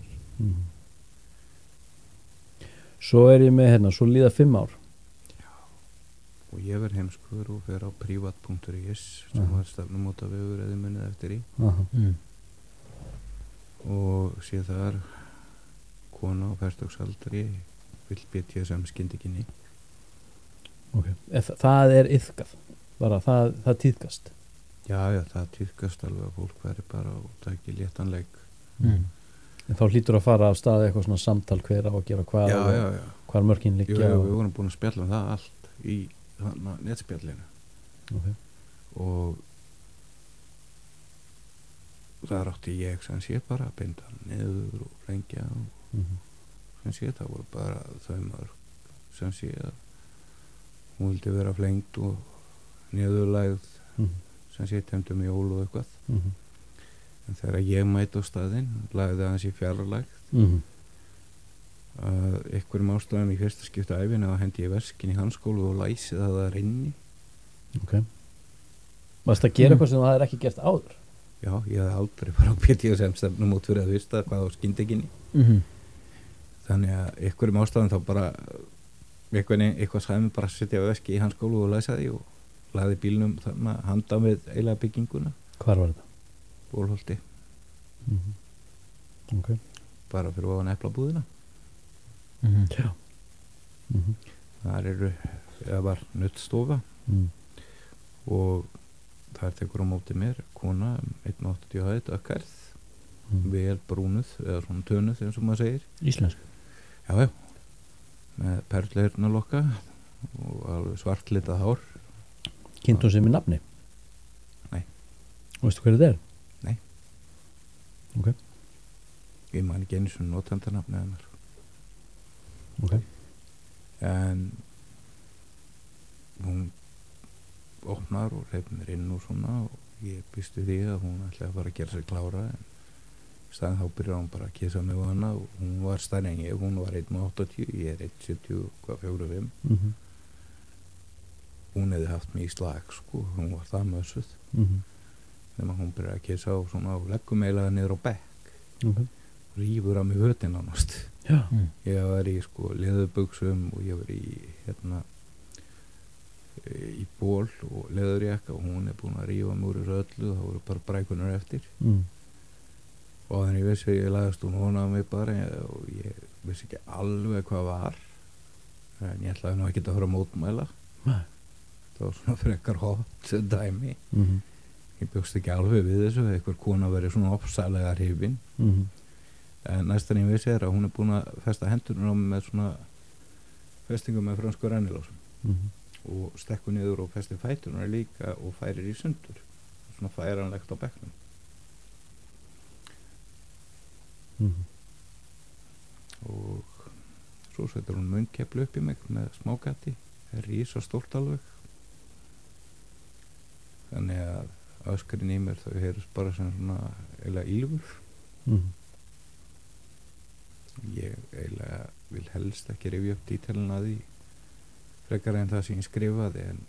Svo er ég með hérna, svo líða 5 ár. Já. Og ég verð heimskur og fer á privat.is sem var stefnumóta vegur eða munið eftir í. og sé þar kona á fertugsaldri vill BDSM skyndikinni. Okay. Það iðkað bara, það tíðkast? Já, það tíðkast alveg að fólk veri bara og taki léttanleik. En þá hlýtur að fara af stað eitthvað svona samtal hver á að gera hvað og hvar mörkin liggja. Jú, við vorum búin að spjalla það allt í netspjallinu. Okay. Og það átti ég sem sé bara að binda niður og rengja og sem sé það voru bara þau mörg sem sé að hún vildi vera flengt og niðurlægð sem sé temdum jól og eitthvað. En þegar ég mæti á staðinn lagði aðeins í fjarlægð að einhverjum ástæðum í fyrsta skipta æfina að hendi ég veskin í handskólu og læsi það að inni. Ok. Varst að gera eitthvað sem það er ekki gert áður? Já, ég hafði aldrei fara á BDSM stefnum út fyrir að vista hvað á skyndiginni. Þannig að einhverjum ástæðum þá bara eitthvað sagði mig bara að setja veski í handskólu og læsa því og lagði bílnum þarna handa með eiginlega bygginguna. Hvar var þetta? Bólholti. Ok. Bara fyrir ofan eplabúðina. Já. Þar var nuddstofa og þar tekur á móti mér kona 1,80 hæð ökkarð, vel brúnuð eða svona tönuð eins og maður segir. Íslensk? Já, með perlheyrnalokka og alveg svartlitað hár. Kynnt hún sig með nafni? Nei. Veistu hver þetta er? Nei. Ok. Ég man ekki einu svona notendanafni hennar. Ok. En hún opnar og hreyfir mér inn og svona og ég býst við því að hún ætlaði að fara að gera sér klára en staðan þá byrjar hún bara að kissa mig og hana og hún var stærri en ég, hún var 1,80, ég er 1,74,5. Hún hefði haft mig í slag sko, hún var það mössuð. Þegar hún byrjar að kissa og svona og leggum eiginlega niður á bekk. Ok. Rífur á mig hötin ánast. Já. Ég var í sko leðurbuxum og ég var í ból og leðurjakka og hún búin að rífa mig úr þessu öllu og það voru bara brækunar eftir. Og þannig ég vissi ég lagðist hún á mig bara og ég vissi ekki alveg hvað var en ég ætlaði nú ekki að fara að mótmæla. Nei. Það var svona frekar hot dæmi. Ég bjóst ekki alveg við þessu eitthvað kona verið svona ofsalega hrifin. En næstan ég vissi að hún búin að festa hendurinn á mig með svona festingum með frönsku rennilásum og stekku niður og festi fæturnar líka og færir í sundur svona færanlegt á bekknum. Og svo setur hún munnkeplu upp í mig með smágati, rísa stórt alveg þannig að öskurinn í mér þau heyrðust bara sem svona eiginlega ýlfur. Ég eiginlega vil helst ekki rifja upp dítelina því frekar en það sem ég skrifaði en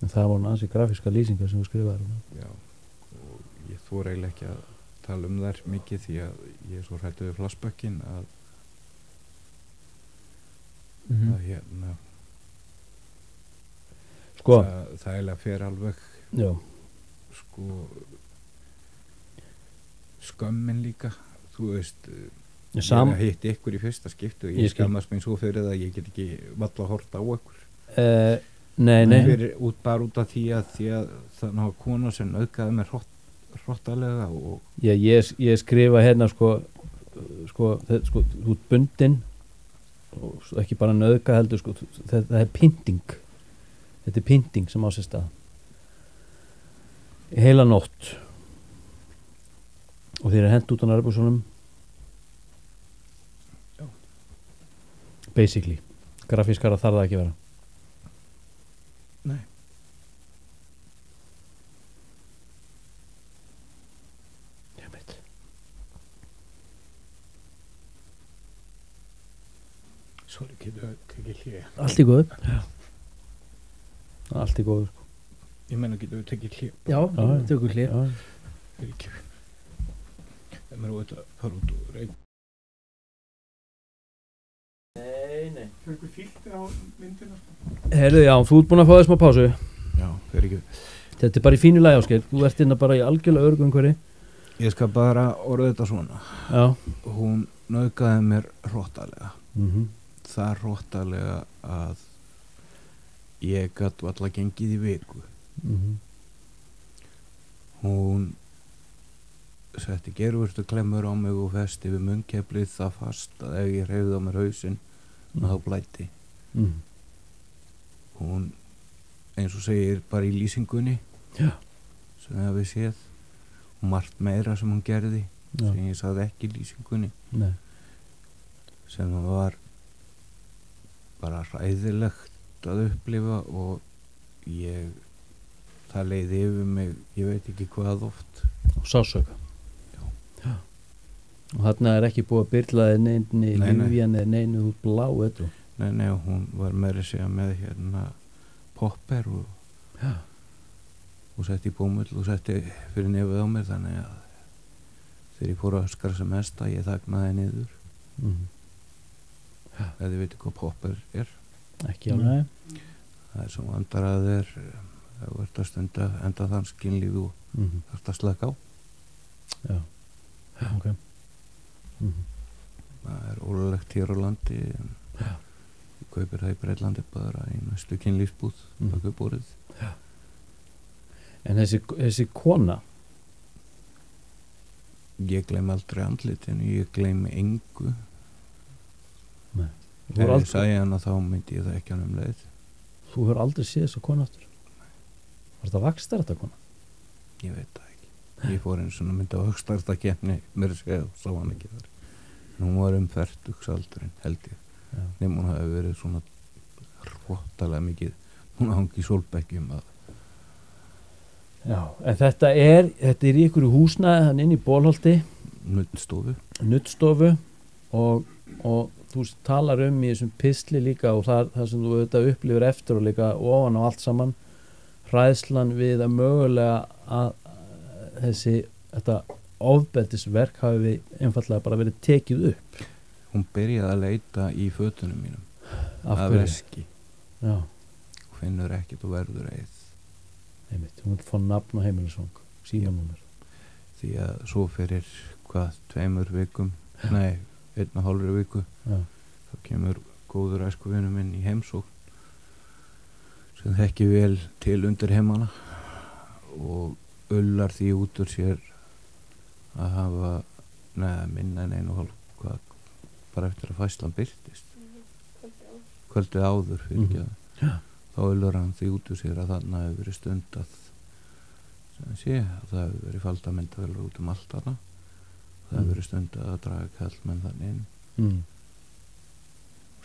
það var ansi grafíska lýsingar sem þú skrifaði. Já, og ég þori eiginlega ekki að tala þær mikið því að ég er svo hræddur við flashbackin að hérna sko það eiginlega fer alveg sko skömmin líka þú veist ég hitti ykkur í fyrsta skiptu og ég skammast mig svo fyrir það að ég get ekki valla að horta á ykkur nei bara út af því að það ná kona sem auðgaði mér hrottalega og ég skrifa hérna sko þú ert bundin og ekki bara nauðga heldur sko það er pynting þetta er pynting sem á sér stað heila nótt og þér er hent út á nærbúksunum basically grafískara þarf það ekki vera. Nei. Ég veit. Sorry, getur við hlýja? Allt í góðu. Já. Allt í góðu sko. Ég meina getur við tekið hlýja? Já, tökum hlýja. Ekki. Það er mér að fara út og reyna. Nei. Það er eitthvað fílt á myndina? Herðu, já, þú ert búin að fá þér smá pásu. Já, fyrir ekki. Þetta er bara í fínu lagi Ásgeir. Þú ert innan bara í algjörlega örgu umhverfi. Ég skal bara orða þetta svona. Já. Hún nauðgaði mér hrottalega. Mhm. Það hrottalega að ég gat varla gengið í viku. Mhm. Hún setti gervurstu klemmur á mig og festi við munnkeflið það fast að ef ég hreyfði á mér hausinn þá blæddi. Mhm. Hún, eins og segir bara í lýsingunni, Já. sem það við séð, og margt meira sem hún gerði, Já. sem ég sagði ekki í lýsingunni, Nei. sem það var bara hræðilegt að upplifa og það leiði yfir mig, ég veit ekki hvað oft. Og sásauka. Já. Og þarna er ekki búið að byrla þið neynni Nei, nei. lífjan eða neynni út blá etru. Nei, hún var meira að segja með popper og setti í bómull og setti fyrir nefið á mér, þannig að þegar ég fór að öskra sem mest að ég þagnaði niður. Mhm. Ef þið veitir hvað popper er, Ekki alveg. það er sem vandar að þeir ef þú ert að stunda enda þann skynlíf og Mhm. þarft að slaka á. Já. Ok. Mhm. Það er ólulegt hér á landi en Já. þú kaupir það í Breitlandi bara í næstu kynlífsbúð bak við borðið. En þessi kona, Ég gleymi aldrei andlitinu, ég gleymi engu. þú Ef hefur ég aldrei, sagði hana þá myndi ég það ekki hann leið. þú hefur aldrei séð þessa kona aftur. Var þetta vakstar þetta kona? Ég veit það ekki. Ég fór einu svona myndi á högstarta kemni mér að segja og sá hann ekki þar. En hún var fertugsaldurinn held ég. Já. Nefnum hún hafi verið svona hrottalega mikið. Hún hangi í sólbekkjum að Já. En þetta er í ykkur húsnæði hann inn í Bolholti, nuddstofu. nuddstofu og þú talar í þessum pistli líka og það sem þú auðvitað upplifir eftir og líka ofan á allt saman hræðslan við að mögulega að þetta ofbeldisverk hafi einfallega bara verið tekið upp. Hún byrjaði að leita í fötunum mínum Af að hverju? veski Já, og finnur ekkert og verður eið einmitt, hún fór nafn og heimilisvang, símanúmer. því að svo fyrir 2 vikum, nei 1,5 viku Já. þá kemur góður æskuvinur minn í heimsókn sem þekki vel til undir heimana og ullar því út úr sér að hafa minna en 1,5 bara eftir að fæslan byrtist kvöldið áður fyrir þá ullar hann því út úr sér að þarna hefur verið stundað sem sé að það hefur verið faldamyndavelar út allt hana það hefur verið stundað að draga kallmenn þannig inn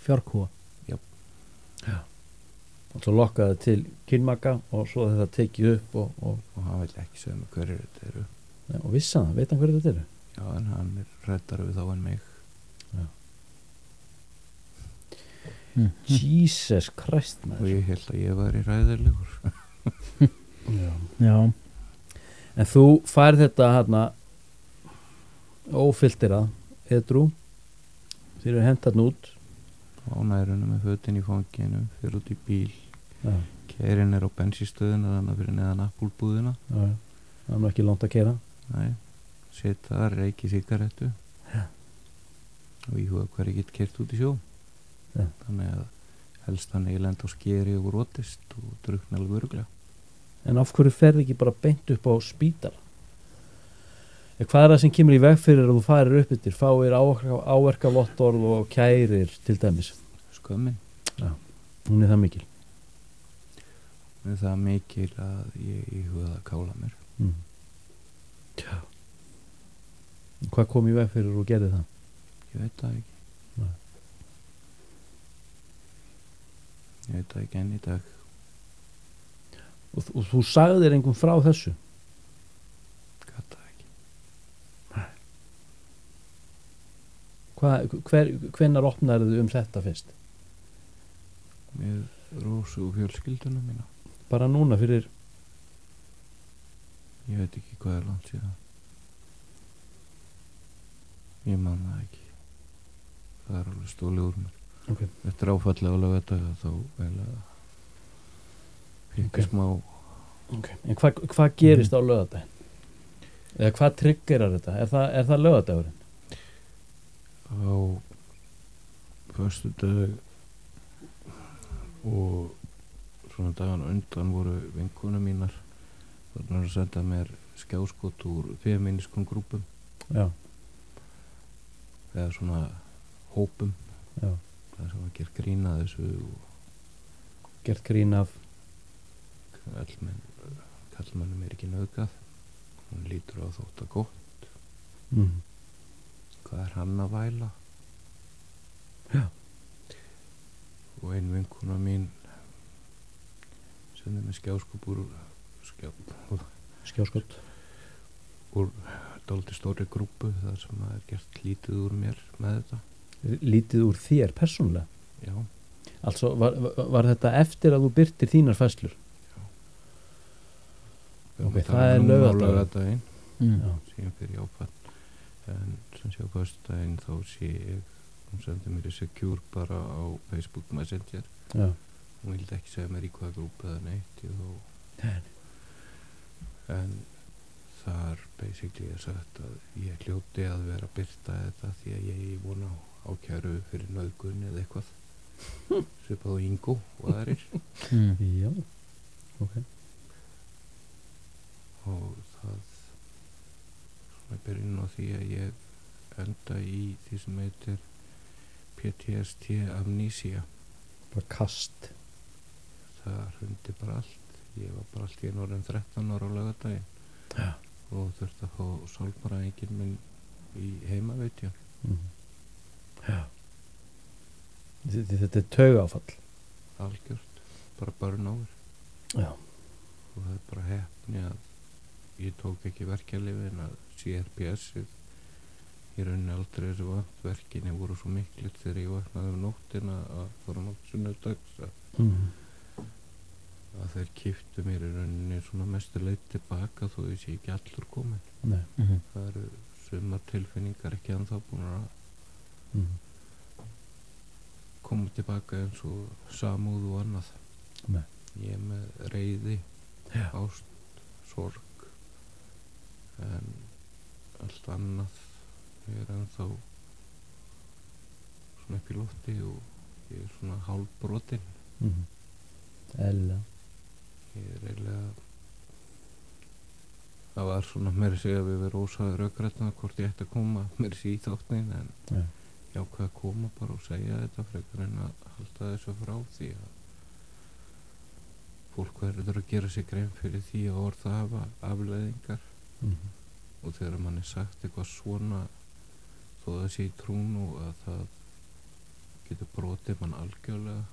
Fjárkúa. Já. Og svo lokkaði til kynmaka og svo þetta tekið upp og hann vil ekki segja mig hverju þetta eru. og vissi hann, veit hann hverju þetta eru? Já, en hann er hræddari við þá en mig. Jesus Christ, Og maður. ég held að ég var í ræðilegur. Já. En þú fær þetta hérna ófilterað edrú, þeir eru hentat út. Ánærunum með fötin í fanginu, fyrir út í bíl. Já. Keirin er á bensínstöðuna, þannig fyrir neðan appúlbúðina. Já, það er nú ekki langt að keyra. Nei, set það, reiki sigarettu. Já. Og íhuga hver ég get kert út í sjó. Já. Þannig að helst hann eilend á skeri og rótist og drukna alveg öruglega. En af hverju ferði ekki bara beint upp á spítala? Hvað er það sem kemur í veg fyrir að þú farir upp yfir, fáir áverka vottorð og kærir til dæmis? Skömmin. Já, hún er það mikil. Hún er það mikil að ég íhuga að kála mér. Já. Hvað kom í veg fyrir og gerði það? Ég veit það ekki. Nei. Ég veit það ekki enn í dag. Og þú sagði þér einhvern frá þessu? Gat það ekki. Hvenær opnaði þið þetta fyrst? Með Rósu og fjölskyldunum mína. Bara núna fyrir... Ég veit ekki hvað er langt síðan. Ég man það ekki. Það er alveg stólið úr mér. Okay. Eftir áfallega á laugardaga þá vel að fikk smá. Okay. En hvað gerist á laugardaginn? eða hvað triggerar þetta? Er það laugardagurinn? Á föstudag og svona dagan undan voru vinkona mínar þarna að senda mér skjáskot úr feminískum grúpum Já, eða svona hópum já, það sem var gert grín að þessu og gert grín af kallmennum ekki nauðgað hún lítur á þótt að gott hvað hann að væla Já. Og ein vinkona mín sendi mér skjáskot úr skjáskot úr dálítið stóri grúpu þar sem það gert lítið úr mér með þetta lítið úr þér persónulega? Já. Altså var þetta eftir að þú birtir þínar fæslur? Ok, það er laugardaginn síðan fyrir áfann en sem sé á föstudaginn þá sé ég hún sendi mér í secure bara á Facebook Messenger Já. hún vildi ekki segja mér í hvaða grúpu eða neitt en þar basically er sagt að ég hljóti að vera að birta þetta því að ég vona ákæru fyrir nauðgun eða eitthvað svipað á Ingo og aðrir Já, ok og það svona byrjun á því að ég enda í því sem heitir PTSD amnesia bara kast það hrundi bara allt ég var bara allt í einu orðinn 13 ára á laugardaginn Já. og þurfti að fá sálfræðinginn minn í heimaveitjun Já Þetta er taugaáfall algjört, bara burn-over Já. og það er bara heppni að ég tók ekki verkjalyfin að CRPS-ið í rauninni aldrei þessu vant verkinni voru svo miklir þegar ég vaknaði nóttina að fóra nátt sunnudags að þeir kiptu mér í rauninni svona mestu leið tilbaka þó ég sé ekki allur komin það eru sumar tilfinningar ekki ennþá búin að koma tilbaka eins og samúð og annað ég er með reiði ást, sorg en allt annað ég er ennþá svona upp í lofti og ég er svona hálfbrotinn Ella ég er eiginlega það var svona mér að segja að við verðum ósaður raukrætna hvort ég ætti að koma mér í þáttinn en ég ákvað að koma bara og segja þetta frekar en að halda þessu frá því að fólk verður að gera sig grein fyrir því að orð það hafa afleiðingar og þegar mann er sagt eitthvað svona þó það sé í trún og að það getur brotið mann algjörlega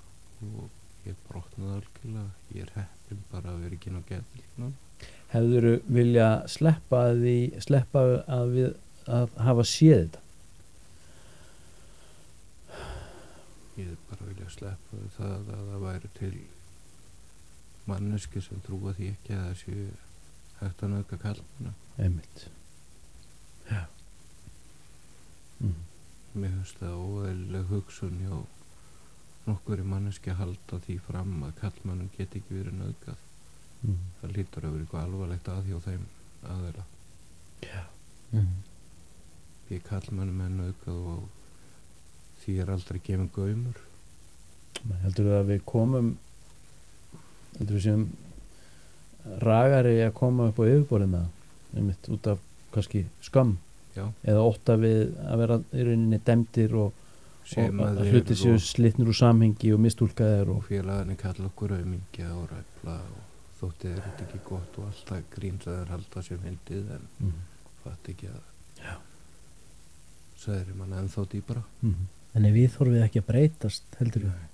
og ég brotnaði algjörlega ég er heppinn bara að vera ekki inn á geðdeildinni. Hefðirðu vilja sleppa að hafa séð þetta? Ég er bara vilja sleppa það að það væri til manneski sem trúa því ekki að það séu hægt að nauðga kallmanna. Einmitt. Já. Mér finnst það óeðlileg hugsun hjá nokkurri manneski að halda því fram að kallmannum geti ekki verið nauðgað. Það lítur að vera eitthvað alvarlegt að hjá þeim aðeila. Já. Því kallmannum er nauðgað og því er aldrei gefin gaumur. Heldurðu að við séum ragari að koma upp á yfirborðið með það einmitt út af kannski skömm eða ótta við að vera í rauninni dæmdir og að hluti séu slitnir úr samhengi og mistúlkaðir og félagarnir kalla okkur aumingja og ræfla og þótti þeir þetta ekki gott og alltaf gríns að þeir halda sér myndið en fatt ekki að sæðir mann ennþá dýpra. En ef viðhorfið ekki að breytast heldur við?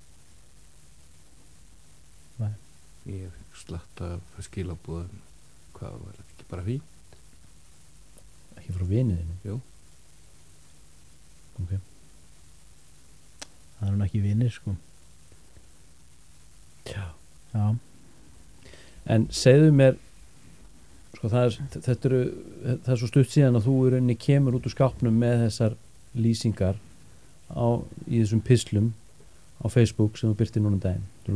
Nei. Ég fikk slatta af skilabúðum hvað var þetta ekki bara fínt? Ekki frá viniðinu? Jú. Ok. Það er nú ekki vinir sko. Já. En segðu mér sko það er svo stutt síðan að þú í rauninni kemur út úr skápnum með þessar lýsingar í þessum pislum á Facebook sem þú birtir núna daginn. Þetta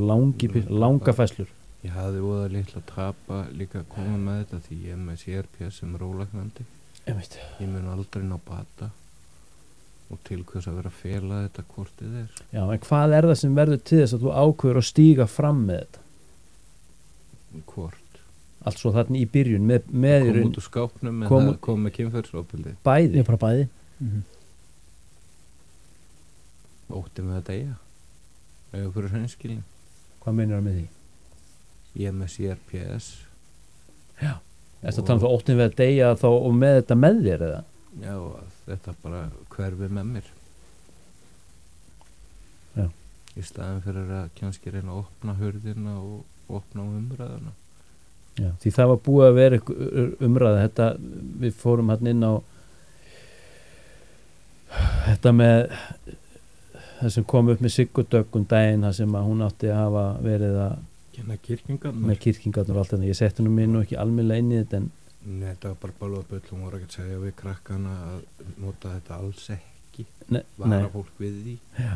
eru langa fæslur. Ég hafði voða litla að tapa líka að koma með þetta því ég er með CRPS sem rólagnandi. Ég mun aldrei ná bata og til hvers að vera að fela þetta hvort þið er. Já, en hvað er það sem verður til þess að þú ákveður að stíga fram með þetta? Hvort? Allt svo þarna í byrjun með kom út úr skápnum en það kom með kynferðisofbeldi. Bæði? Ég bara bæði. Ótti með að deyja. Eða fyrir hreinskilning. Hvað meinar það með því? Ég er með CRPS. Já. Þetta tala um það óttin við að deyja þá og með þetta með þér eða? Já, þetta bara hverfi með mér. Já. Í staðin fyrir að kannski reyna að opna hurðina og opna umræðuna. Já, því það var búið að vera umræða þetta, við fórum hann inn á þetta með það sem kom upp með Sigurdögg daginn, það sem að hún átti að hafa verið að kenna kirkingarnar með kirkingarnar og allt þetta. Ég setti nú minn og ekki almennilega inn í þetta en nei, þetta var bara bálvabull, hún voru ekki að segja við krakkana að nota þetta alls ekki vara fólk við því. Já.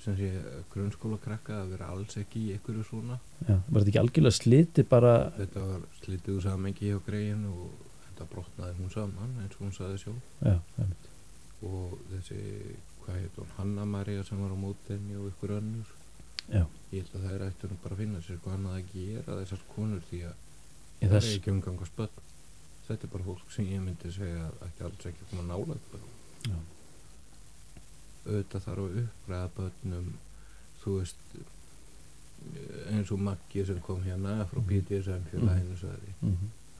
Sem sé grunnskóla krakka að vera alls ekki í einhverju svona. Já, var þetta ekki algjörlega slitið bara? Þetta var slitið úr samengi hjá greyin og þetta brotnaði hún saman eins og hún sagði sjálf. Já, og þessi, hvað heit hún, Hanna María sem var á mótenni og ykkur önnur. Já. Ég held að það ættu nú bara að finna sér hvað annað að gera þessar konur því að það er ekki umgangast börn. Þetta er bara fólk sem ég myndi segja að ekki alls ekki koma nálægt börn. Já. Auðvitað þarf að uppræða börnum, þú veist, eins og Maggi sem kom hérna frá BDSM félaginu sagði.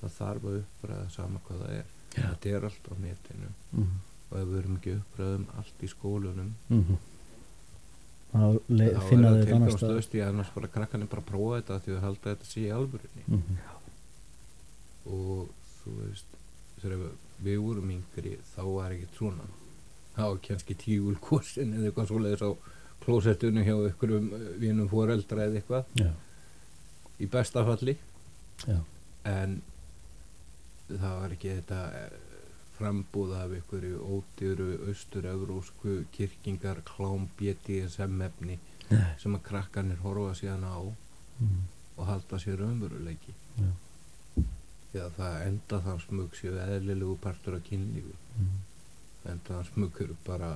Það þarf að uppræða sama hvað það er. Þetta er allt á netinu og ef við erum ekki uppræðum allt í skólunum þá finna þau tilgangslaust í annars bara krakkarnir bara prófa þetta því að halda þetta sé í alvörunni. Og þú veist, þegar við vorum yngri þá var ekkert svona. Það var kannski tígulkosin eða eitthvað svoleiðis á klósettunum hjá einhverjum vinum foreldra eða eitthvað. Já. Í besta falli. Já. En það var ekki þetta frambúða af einhverju ódýru austur-evrósku kirkingar klám BDSM efni sem að krakkarnir horfa síðan á og halda sér raunveruleiki. Því að það enda þann smug séu eðlilegu partur af kynlífi. Enda þann smug eru bara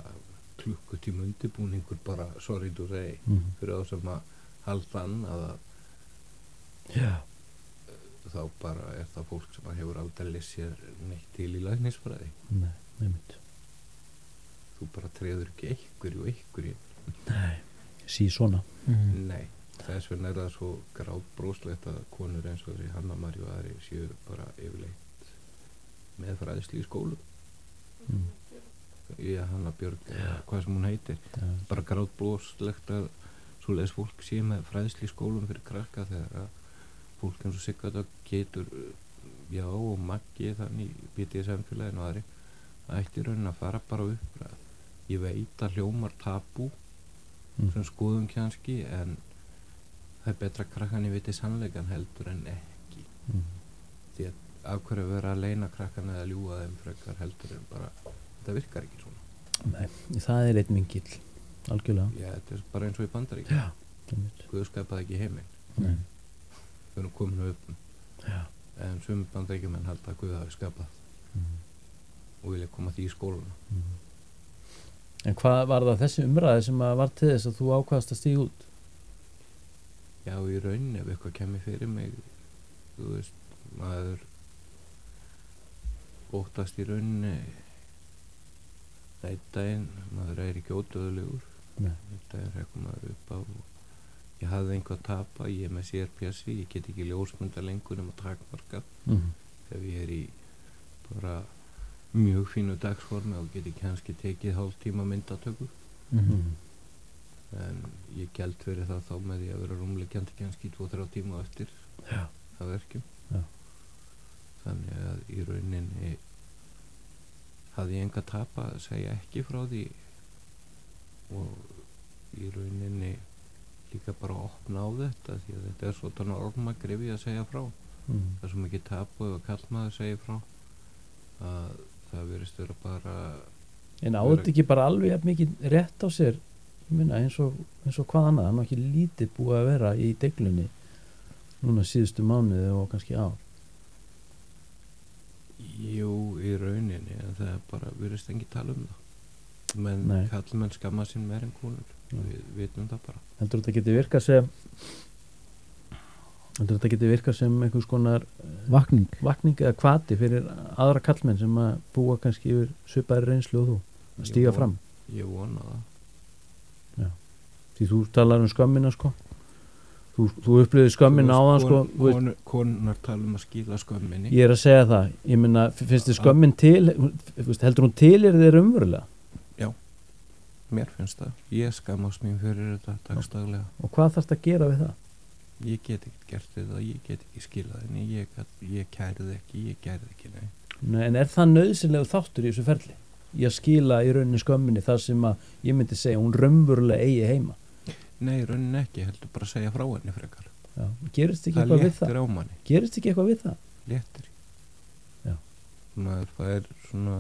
klukkutíma undirbúningur bara sorry to say fyrir þá sem að halda annað að þá bara er það fólk sem hefur aldrei sér neitt til í læknisfræði. Nei, nefnt. Þú bara treður ekki einhverju. Nei, sí svona. Nei, þess vegna er það svo grátbróslegt að konur eins og þessi Hanna María og aðri séu bara yfirleitt með fræðslu í skólum. Ég Hanna Björg, hvað sem hún heitir. Bara grátbróslegt að svoleiðis fólk sé með fræðslu í skólum fyrir krakka þegar að fólk eins og Sigurdögg getur og Maggi þannig í BDSM-félaginu og aðri ætti raunin að fara bara upp. Ég veit að hljómar tabú sem skoðum kannski en það er betra að krakkarnir viti sannleikan heldur en ekki. Því að af hverju vera að leyna krakkarna eða ljúga þeim frekar heldur en bara þetta virkar ekki svona. Nei, það er einn mingill algjörlega. Já, þetta er bara eins og í Bandaríkjunum. Já, Guð skapaði ekki heiminn. Nei. Við erum komin upp en sum Bandaríkjumenn halda að Guð hafi skapað og vilja koma því í skóluna. En hvað var það þessi umræði sem var til þess að þú ákvaðast að stíga út? Já, í rauninni ef eitthvað kemur fyrir mig þú veist, maður óttast í rauninni einn daginn, maður er ekki ódöðulegur. Einn daginn rekur maður upp á ég hafði einhvað að tapa, ég er með CRPS, ég get ekki ljósmynda lengur um að takmarka ef ég er í bara mjög fínu dagsformi og get ekki kannski tekið hálftíma myndatöku en ég geld fyrir það þá með því að vera rúmleikjandi kannski 2-3 tíma eftir að verkjum. Þannig að í rauninni hafði ég enga að tapa að segja ekki frá því og í rauninni líka bara að opna á þetta því að þetta er svona ormagrifi að segja frá. Það er svo mikið tapu ef kallmaður segir frá að það verðist vera bara en áður ekki bara alveg jafn mikið rétt á sér eins og hvað annað, hann var ekki lítið búið að vera í deglunni núna síðustu mánuði og kannski ár? Jú, í rauninni, en það er bara, virðist ekki tala um það. Men kallmenn skamma sín meir en konur. Við vitum það bara. Heldur þetta geti virkað sem einhvers konar vakning eða hvati fyrir aðra kallmenn sem að búa kannski yfir svipaðri reynslu og þú að stíga fram? Ég vona það. Já. Því þú talar um skömmina sko. Þú upplifir skömmina á það sko. Konar tala um að skila skömminni. Ég er að segja það. Ég meina, finnst þið skömmin til, heldur hún til þér umverulega? Já, mér finnst það. Ég skammast mín fyrir þetta dagstaglega. Og hvað þarfst að gera við það? Ég get ekki gert þetta, ég get ekki skilað henni, ég kærið ekki, ég gerði ekki, nei. Nei, en er það nauðsynlegu þáttur í þessu ferli? Í að skila í rauninni skömminni þar sem að ég myndi segja hún raunverulega eigi heima? Nei, rauninni ekki, heldur bara að segja frá henni frekar. Já, gerist ekki eitthvað við það? Það léttir á manni. Gerist ekki eitthvað við það? Léttir. Já. Maður fær svona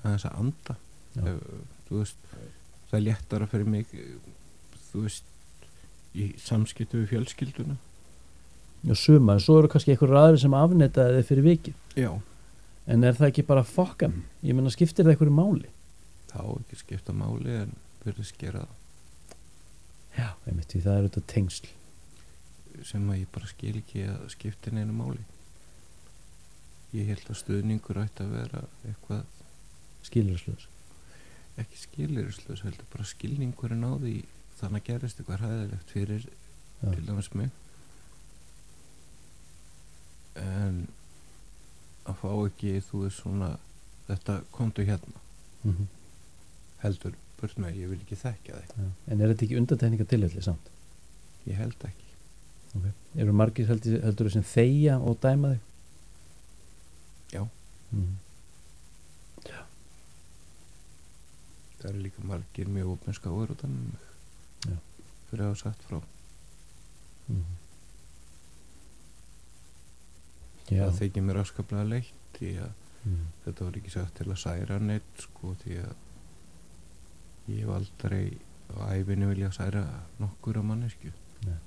aðeins að anda. Þú veist, það er léttara fyrir mig, þú veist, í samskiptu við fjölskylduna. Já, suma, en svo eru kannski einhverjir aðrir sem afneitaði þið fyrir vikið. Já. En er það ekki bara fokkam? Ég meina, skiptir það einhverju máli? Þá ekki skipta máli, en virðist gera það. Já, einmitt, því það er auðvitað tengsl. Sem að ég bara skil ekki að skipta neinu máli. Ég held að stuðningur ætti að vera eitthvað skilyrðislaus. Ekki skilyrðislaus, heldur bara skilningurinn á því þannig að gerist eitthvað hræðilegt fyrir til dæmis mig. En að fá ekki, þú veist svona, þetta komdu hérna. Heldur, burt með, ég vil ekki þekkja þig. Já. En er þetta ekki undantekningatilfelli samt? Ég held ekki. Okay. Eru margir heldur sem þegja og dæma þig? Já. Já. Það eru líka margir mjög opinskáir og dæma mig. Já. Fyrir að hafa sagt frá. Já. Það þykir mér afskaplega leitt því að þetta var ekki sagt til að særa neitt sko, því að ég hef aldrei á ævinni vilja særa nokkur á manneskju. Nei.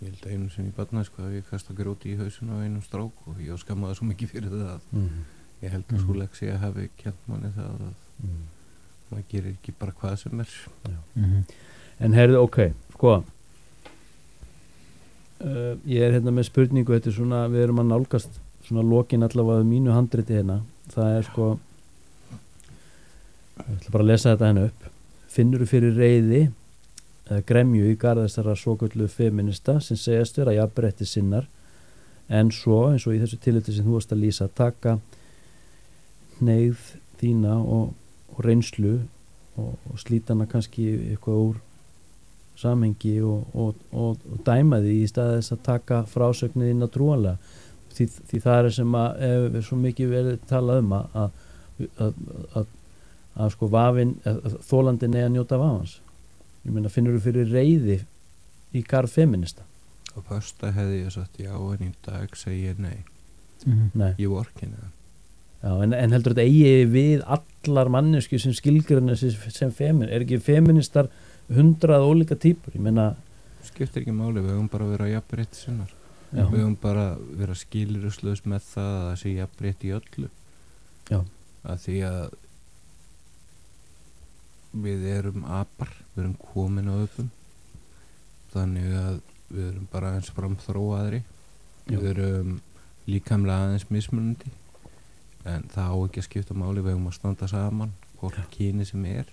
Ég held að einu sinni í barnæsku að ég kasta gróti í hausinn á einum strák og ég skammaði svo mikið fyrir það að ég held að svo leksi að hafi kennt manni það að maður gerir ekki bara hvað sem er. En heyrðu, ok, sko ég er hérna með spurningu, þetta er svona, við erum að nálgast svona lokin allavega mínu handriti hérna, það er sko ég ætla bara að lesa þetta hérna upp. Finnurðu fyrir reiði eða gremju í garð þessara svokölluðu feminista sem segjast vera jafnrétti sinnar, en svo eins og í þessu tilliti sem þú varst að lýsa, taka hneigð þína og reynslu og slíta hana kannski eitthvað úr samhengi og dæma því í staði þess að taka frásögnin trúanlega, því það er sem að ef svo mikið verið talað um að sko vafinn, þolandinn eigi að njóta vafans. Ég meina, finnur þú fyrir reiði í garð feminista? Á fösta hefði ég sagt já, en í dag segi ég nei. Nei. Ég vorkenni það. Já, en heldur þetta eigi við allar mannesku sem skilgreina sem femin? Er ekki feministar 100 ólíka típur? Ég meina, skiptir ekki máli, við höfum bara að vera jafnrétti sinnar. Við höfum bara að vera skilyrðislaus með það að það sé jafnrétti í öllu. Já. Að því að við erum apar, við erum komin á öpum, þannig að við erum bara aðeins framþróaðri. Við erum líkamlega aðeins mismunandi, en það á ekki að skipta máli, við höfum að standa saman hvort kyni sem er.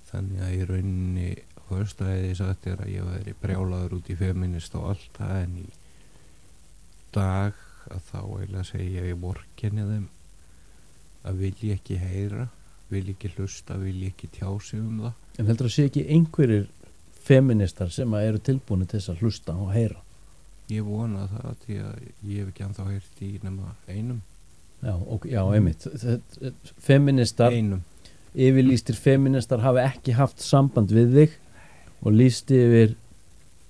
Þannig að í rauninni höfstræði sagt er að ég væri brjálaður út í feminist og allt það, en í dag að þá eiginlega segja ég vorkenni þeim að vilja ekki heyra, vilja ekki hlusta, vilja ekki tjá sig um það. En heldur að sé ekki einhverjir feministar sem eru tilbúin til þess að hlusta og heyra? Ég vona það, því að ég hef ekki ennþá heyrt í nema einum. Já, einmitt. Feministar, yfirlýstir feministar hafa ekki haft samband við þig og lýst yfir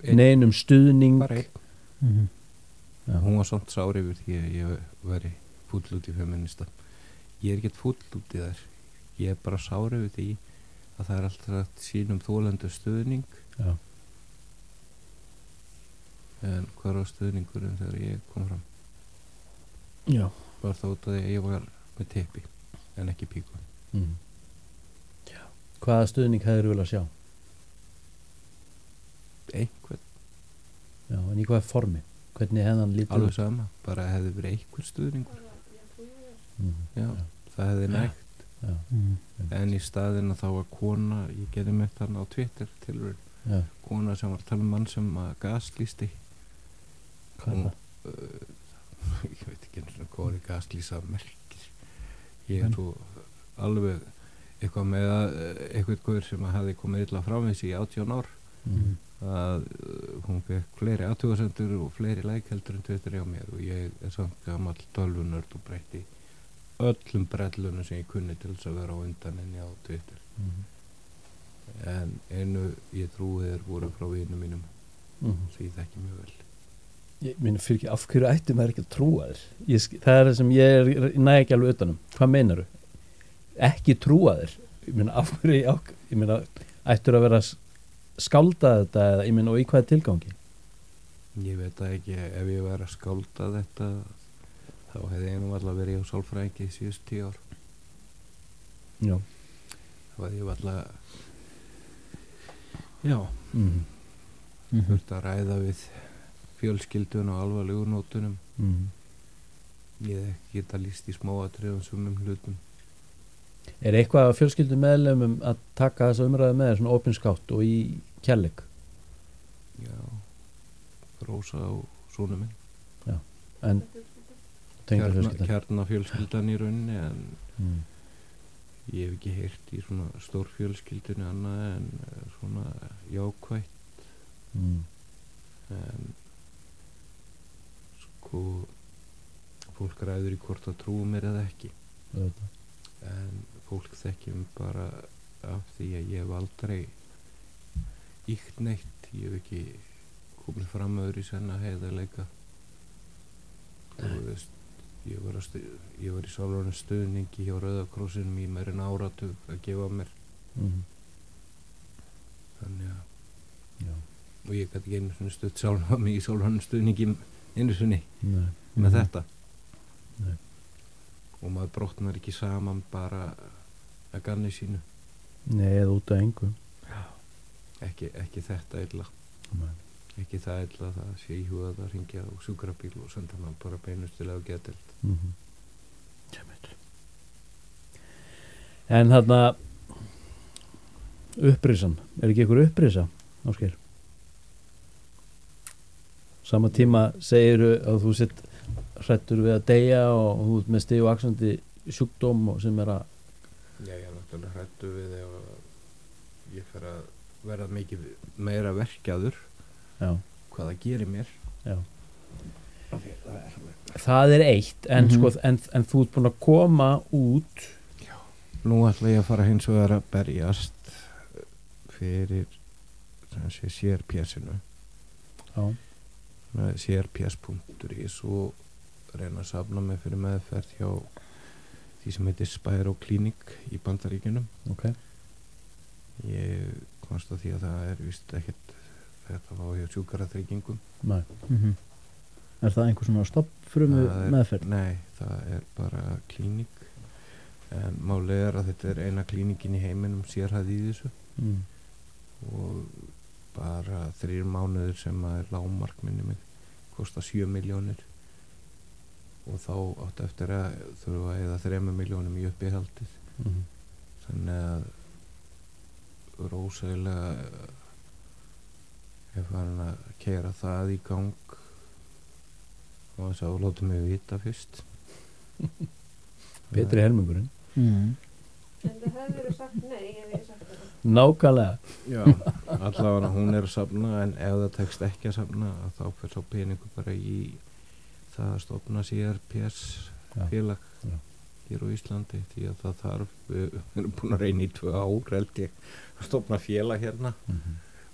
neinum stuðning. Bara einn. Hún var samt sár yfir því að ég veri fúll út í feminista. Ég er ekkert fúll út í þær. Ég er bara sár yfir því að það alltaf sínum þólendu stuðning Já. en hvað var stuðningurinn þegar ég kom fram? Já. Var það út af því að ég var með teppi en ekki píku. Já. Hvaða stuðning hefur viljað sjá? Einhvern. Já, en í hvaða formi? Hvernig hefði hann lítið? Alveg sama, bara hefði verið einhver stuðningur. Já, það hefði nægt. Já. En í staðinn að þá var kona, ég gerði með þarna á Twitter tilraun, kona sem var að tala um mann sem að gaslýsti. Hvað er það? Ég veit ekki eins og hvað er gaslýsa merkir. Ég er svo alveg eitthvað með eitthvað guður sem að hafi komið illa frá þessi í 18 ár að hún fekk fleiri athugasemdir og fleiri heldur en Twitter hjá mér og ég er samt gamall tölvunörd og breytti öllum brellunum sem ég kunni til þess að vera á undan henni á Twitter. En einu ég trúi þeir voru frá vinum mínum því ég þekki mjög vel. Ég minn fyrir ekki, af hverju ætti maður ekki að trúa þér? Það er það sem ég næ ekki alveg utanum. Hvað meinaru? Ekki trúa þér? Ég meina, af hverju, ég meina, ættur að vera skálda þetta eða, ég meina, og í hvaða tilgangi? Ég veit það ekki, ef ég væri að skálda þetta þá hefði ég nú alltaf verið á sálfræðingi í síðust 10 ár. Já. Þá hefði ég alltaf, já, þurft að ræða við fjölskyldun og alvarlegu nótunum. Ég hef ekki geta lýst í smáatriðum sumum hlutum. Er eitthvað að fjölskyldum meðlumum að taka þessa umræðu með þér svona opinskátt og í kærleik? Já, Rósa og sonur minn. Já, en kjarna fjölskyldan í rauninni en ég hef ekki heyrt í svona stór fjölskyldunni annað en svona jákvætt. En sko fólk ræður í hvort það trúi mér eða ekki. En fólk þekkjum bara af því að ég hef aldrei íkt neitt, ég hef ekki komið fram öðru í senna heiðarleika. Þú veist, ég var í sálrænum stuðningi hjá Rauða krossinum í meira en áratug að gefa mér. Þannig að og ég gæti ekki einu sinni stutt sjálfa mig í sálrænum stuðningi einu sinni með þetta. Nei. Og maður brotnar ekki saman bara að ganni sínu. Nei, eða út af engu. Ekki þetta illa. Nei. Ekki það illa það sé í hugað að hringja á sjúkrabíl og senda maður bara beinustilega á geðdeild. En þarna upprisan, er ekki ykkur upprisa, Ásgeir? Sama tíma segiru að þú sitt hrættur við að deyja og þú ert með stig og aksandi sjúkdóm og sem er að ég er náttúrulega hrættur við ef ég fer að verða mikið meira verkjaður hvað það gerir mér. Það er eitt en, sko, en þú ert búin að koma út. Nú ætla ég að fara hins vegar að berjast fyrir CRPS-inu CRPS.is og reyna að safna mig fyrir meðferð hjá því sem heitir Spyro Clinic í Bandaríkjunum. Ég komst að því að það er víst ekkert þetta að fá hjá sjúkratryggingum. Nei. Er það einhver svona stoppfrumu meðferð? Nei, það er bara klínik en málið er að þetta er eina klínikin í heiminum sérhæfð í þessu og bara 3 mánuðir sem að er lágmark minni mig kosta 7 milljónir og þá átt eftir að þurfa að eyða 3 milljónum í uppihaldið. Þannig að rósælega hef hann að keyra það í gang og þess að láta mig vita fyrst. Betri helmingurinn. En það hefði verið sagt nei ef ég sagt það. Nákvæmlega. Já, allavega hún er að safna en ef það tekst ekki að safna þá fer sá peningur bara í það að stofna CRPS félag hér á Íslandi því að það þarf, við erum búin að reyna í 2 ár held ég að stofna félag hérna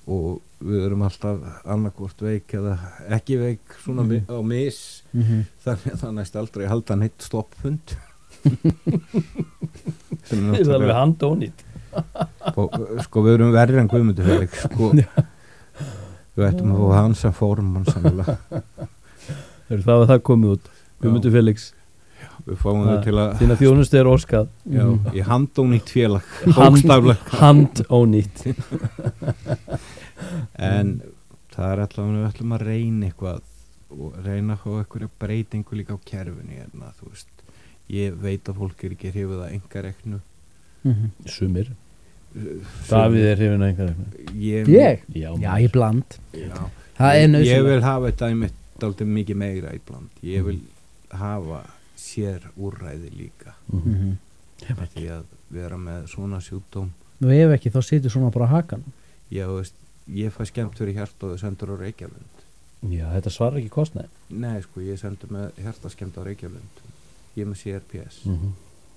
og við erum alltaf annarkvort veik eða ekki veik svona á mis þannig að það næst aldrei halda neitt stoppfund Það er alveg handónýtt. Sko við erum verri en Guðmundur Felix sko. Við ættum að fá hans að fórum sannlega. Það var það komið út Guðmundur Felix. Við fáum þau til að þína þjónustu er óskað. Já, í handónýtt félag bókstaflega handónýtt. En það er alltaf við ætlum að reyna eitthvað og reyna að fá eitthvað breytingu líka á kerfinu hérna, þú veist. Ég veit að fólk ekki hrifið að einkareknu. Sumir. Davíð er hrifin að einkareknu. Ég? Já, ég bland. Já. Ég vil hafa þetta einmitt dálítið mikið meira í bland. Ég vil hafa sér úrræði líka. Því að vera með svona sjúkdóm. Nú ef ekki þá situr svona bara hakan. Já, þú veist, ég fæ skemmt fyrir hjarta og þau sendur á Reykjalund. Já, þetta svarar ekki kostnaði. Nei, sko, ég sendur með hjartaskemmt á Reykjalund. Ég er með CRPS.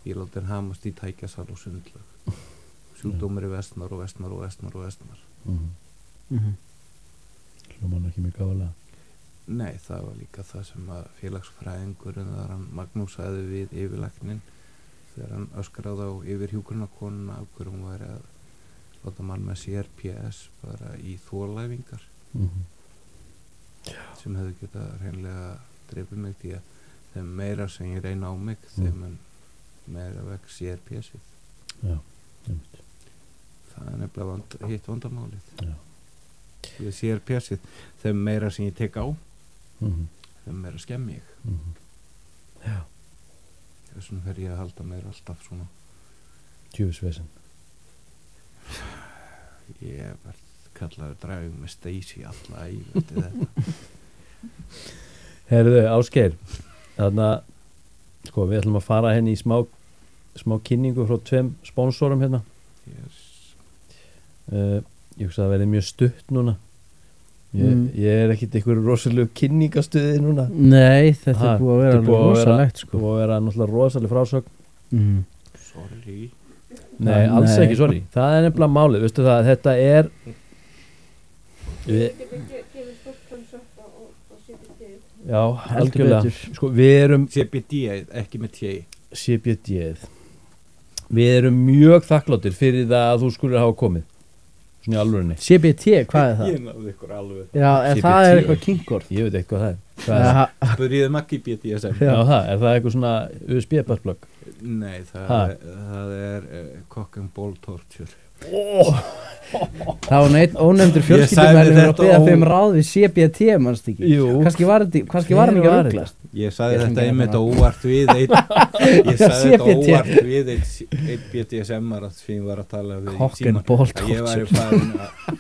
Ég láti hann hamast í tækjasal og sundlög. Sjúkdómur í vestnar og vestnar og vestnar og vestnar. Hljóman ekki mjög gáðlega. Nei, það var líka það sem að félagsfræðingurinn þar hann Magnús sagði við yfirlæknin þegar hann öskraði á yfir hjúkrunarkonuna af hverju hún væri að láta mann með CRPS bara í þolæfingar sem hefðu getað hreinlega dreipið mig því að þeim meira sem ég reyna á mig þeim meira vekk CRPS-ið. Já, það er nefnilega hitt vandamálið. Já. Því að CRPS-ið þeim meira sem ég tek á þeim meira skemm ég. Já. Þessum fer ég að halda mér alltaf svona djöfisvesen. Ég verð kallaður dragum með Stacey alla ævi eftir þetta. Herðu, Ásgeir, þarna sko, við ætlum að fara henni í smá kynningu frá 2 sponsorum hérna. Yes. Ég hugsa að það verði mjög stutt núna. Ég er ekkit einhverju rosalegu kynningastuði núna. Nei, þetta er búið að vera rosalegt sko. Búið að vera náttúrulega rosaleg frásögn. Sorry. Nei, alls ekki sorry. Það er nefnilega málið, veistu það, þetta er Já, algjörlega. Sko, við erum CBD, ekki með T. CBD. Við erum mjög þakkláttir fyrir það að þú skulir hafa komið. Svona í alvörinni. CBT, hvað er það? Ég náði ykkur alveg. Já, það er eitthvað kynkort. Ég veit eitthvað það er. Spurðið Maggi BDSM. Já, er það eitthvað svona USB-buttplug? Nei, það er cock and ball torture. Það var neitt ónefndur fjölskyldumæli að beða þeim ráð við CBT, mannst ekki. Jú. Kannski var hann ekki að rugglast. Ég sagði þetta einmitt óvart við einn BDSM-ar sem ég var að tala við cock and ball torture. Ég væri bara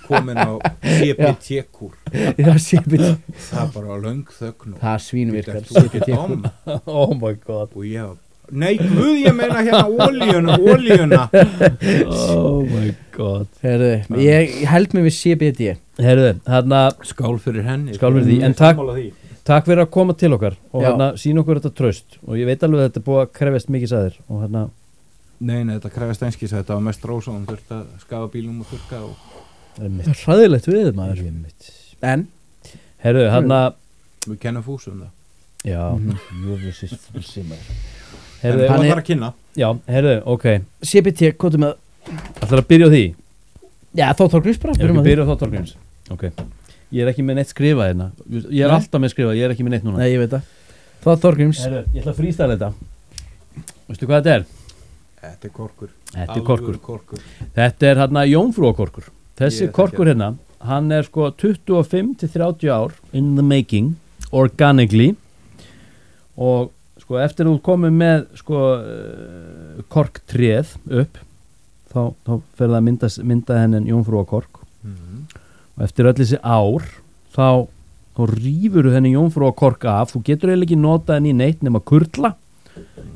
komin á CBT-kúr. Já, CBT. Það bara löng þögn. Það svínvirkar. CBT-kúr. Oh my god. Og ég nei, guð, ég meina hérna ólíuna. Oh my god. Herðu, ég held mig við CBD. Herðu, hérna skál fyrir henni. Skál fyrir því, en takk fyrir að koma til okkar og hérna sína okkur þetta traust og ég veit alveg að þetta er búið að krefast mikið sæðir og hérna Nei, þetta krefast einskis, þetta var mest rósa og þurfti að skafa bílum og þurrka og það er hræðilegt við maður. En herðu, hérna við kennum fúsum það. Já, jöfnsis fúsi maður. Herðu, það var að kynna. Já, herðu, ok. CBT, hvað er með? Ætlar að byrja á því? Já, Þórgríms bara. Byrja á Þórgríms. Ok. Ég er ekki með neitt skrifað hérna. Ég er alltaf með skrifað, ég er ekki með neitt núna. Nei, ég veit það. Þórgríms. Herðu, ég ætla að frístæla þetta. Veistu hvað þetta er? Þetta er korkur. Þetta er korkur. Þetta er hérna jómfrúakorkur. Þessi korkur hérna, hann er sko 25 til 30 ár in the making, organically og sko eftir þú komið með sko korktréð upp þá fer það að mynda henni jómfrúakork og eftir öll þessi ár þá rífur henni jómfrúakork af, þú getur eiginlega ekki notað henni í neitt nema kurla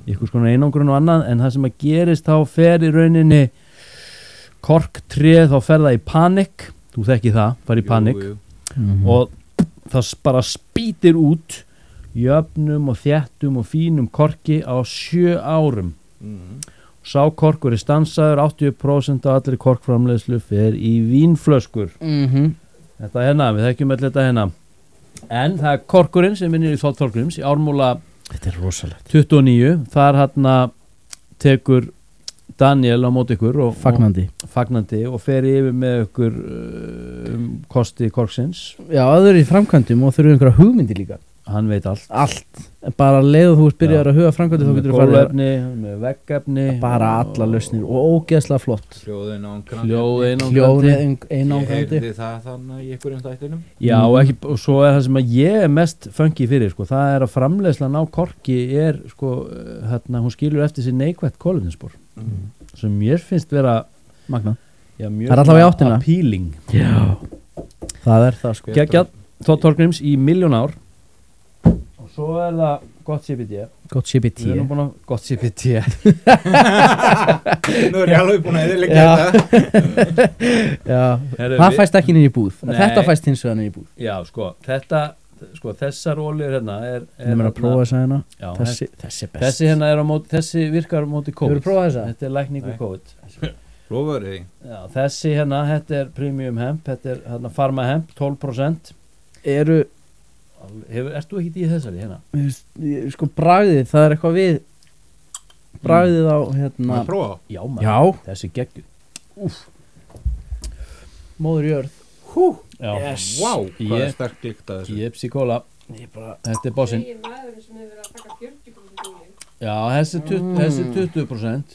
ykkur sko einangrun og annað, en það sem að gerist þá fer í rauninni korktréð, þá fer það í panik, þú þekki það, fara í panik og það bara spýtir út jöfnum og þéttum og fínum korki á 7 árum. Sá korkur er stansaður, 80% af allir korkframleiðslu fer í vínflöskur. Þetta hérna, við þekkjum allir þetta hérna. En það er korkurinn sem vinnir í Þórgríms í Ármúla 29, þar hérna tekur Daniel á móti ykkur og fagnandi og fer yfir með ykkur kosti korksins. Já, það eru í framkvæmdum og þurfu einhverja hugmyndi líka. Hann veit allt. Bara leið og þú byrjar að huga framkvæmdi þá getur þú farið gólfefni, með veggefni, bara alla lausnir og ógeðslega flott. Hljóðeinangrandi. Hljóðeinangrandi. Ég heyrði það þannig í einhverjum þættinum. Já, og svo er það sem að ég er mest funky fyrir, sko, það er að framleiðslan á korki er, sko, hún skilur eftir sér neikvætt kolefnisspor, sem mér finnst vera magna. Já, það er allavega í áttina. Appealing. Já, það er það, sko. Geggjað, Todd Torgrims í 1.000.000 ár. Og svo er það gott CBD. Við erum búin að gott CBD. Nú er ég alveg búin að eðilegja þetta. Já, það fæst ekki niður í búð. Þetta fæst hins vegar niður í búð. Já, þessar olíur hérna er að prófa þessa hérna. Já, þessi best. Þessi hérna er á móti, þessi virkar á móti COVID. Þú eru prófað þessa? Þetta er lækning við COVID. Prófaðu því. Já, þessi hérna, þetta er premium hemp, þetta er hérna pharma hemp, 12%. Ert þú ekki í þessari hérna? Sko bragðið, það er eitthvað við bragðið á hérna. Má ég prófa? Já, þessi geggjuð. Móður jörð. Yes. Wow, hvað er sterk lykt að þessu? Jepsi kóla. Þetta er bossinn. Segir maðurinn sem hefur verið að taka 40% olíu. Já, þessi 20%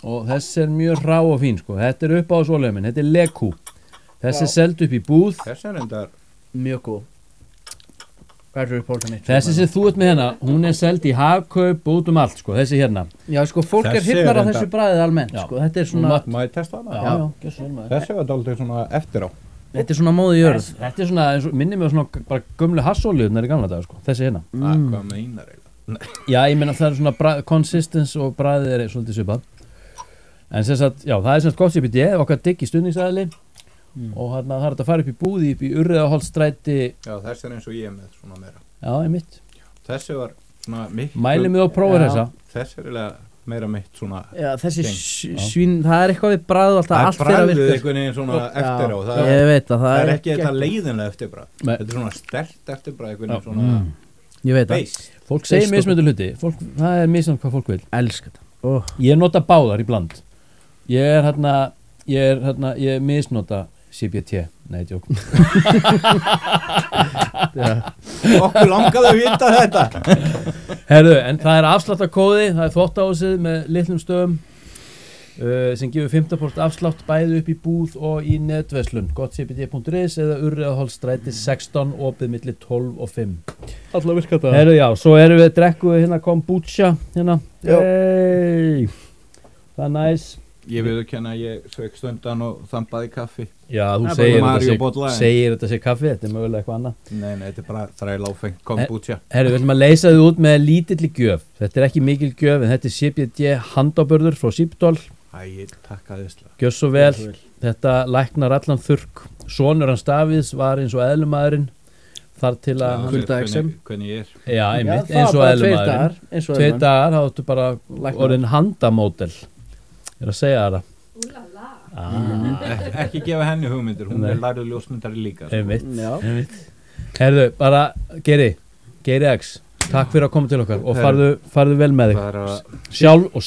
og þessi er mjög rá og fín, sko. Þetta er upp á þessu olíu minn, þetta er Leku. Þessi er seld upp í búð. Þessi er endar mjög góð. Hvað er uppáhaldið mitt? Þessi sem þú ert með hérna, hún er seld í Hagkaup út allt, sko, þessi hérna. Já, sko, fólk er hrifnar á þessu bragðið almennt, sko. Þetta er svona... Má ég testa hana? Já. Þessi var dálítið svona eftir á. Þetta er svona móðu jörð. Þetta er svona, minnir mig á svona bara gömlu hassólíðunar í gamla daga, sko. Þessi hérna. Hvað meinar eiginlega? Já, ég meina það er svona consistence og bragðið er svolítið svipað. En sem sagt, já, það er sem sagt gott CBD, okkar digg í stuðningsaðili. Og hérna það er þetta að fara upp í búði upp í Urriðaholtsstræti. Já, þessi er eins og ég með svona meira. Já, einmitt. Þessi var svona mitt. Mælum við og prófur þessa. Þessi er meira mitt svona. Já, þessi svín, það er eitthvað við bragðu alltaf allt fyrir að virka. Það er bragðið einhvern veginn svona eftir á. Ég veit að það er ekki þetta leiðinlega eftirbragð. Þetta er svona sterkt eftirbragð einhvern veginn svona. Ég veit að. Fólk segir mismunandi hluti. Það er mismunandi hvað fólk vil. Elska þetta. Ég nota báðar í bland. Ég misnota CBT, nei, djók. Okkur langaði að vita þetta. Herðu, en það er afsláttarkóði, það er þvottahúsið með litlum stöðum sem gefur 15% afslátt bæði upp í búð og í netverslun, gottcbd.is eða Urriðaholtsstræti 16, opið milli 12 og 5. Alla virka þetta. Herðu, já, svo erum við drekkuð hérna kombucha, hérna. Hey. Það er næs. Ég vil ekki að ég sveik stundan og þambaði kaffi. Já, þú segir þetta sé kaffi, þetta er mögulega eitthvað annað. Nei, þetta er bara þræl áfengt kombucha. Herru, við ætlum að leysa þið út með lítilli gjöf. Þetta er ekki mikil gjöf, en þetta er CBD handáburður frá Sípdol. Takk að þessla. Gjör svo vel. Þetta læknar allan þurrk. Sonur hans Davíðs var eins og eðlumaðurinn. Þar til að hvernig ég er. Já, einmitt, eins og eðlumaðurinn. 2 dagar, þá áttu bara orðin handamódel. Ég að segja það. Ekki gefa henni hugmyndir, hún er lærið ljósmyndari líka. Einmitt. Herðu, bara Geiri X, takk fyrir að koma til okkar og farðu vel með þig.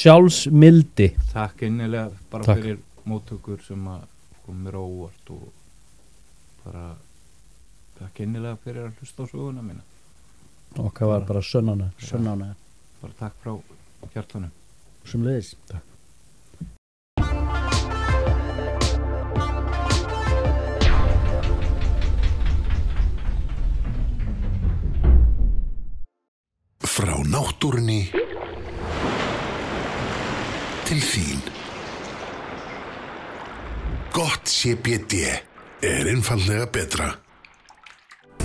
Sjálfsmildi. Takk innilega bara fyrir móttökur sem að kom mér á óvart og bara takk innilega fyrir að hlusta á söguna mína. Okkar var bara sönnána. Bara takk frá hjartanum. Sömuleiðis. Takk. Frá náttúrunni til þín. Gott CBD er einfaldlega betra.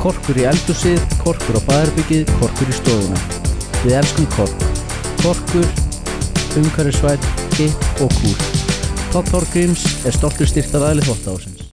Korkur í eldhúsið, korkur á baðherbergið, korkur í stofuna. Við elskum kork. Korkur, umhverfisvænn, og kúl. Todd Torgrims er stoltur styrktaraðili þvottahússins.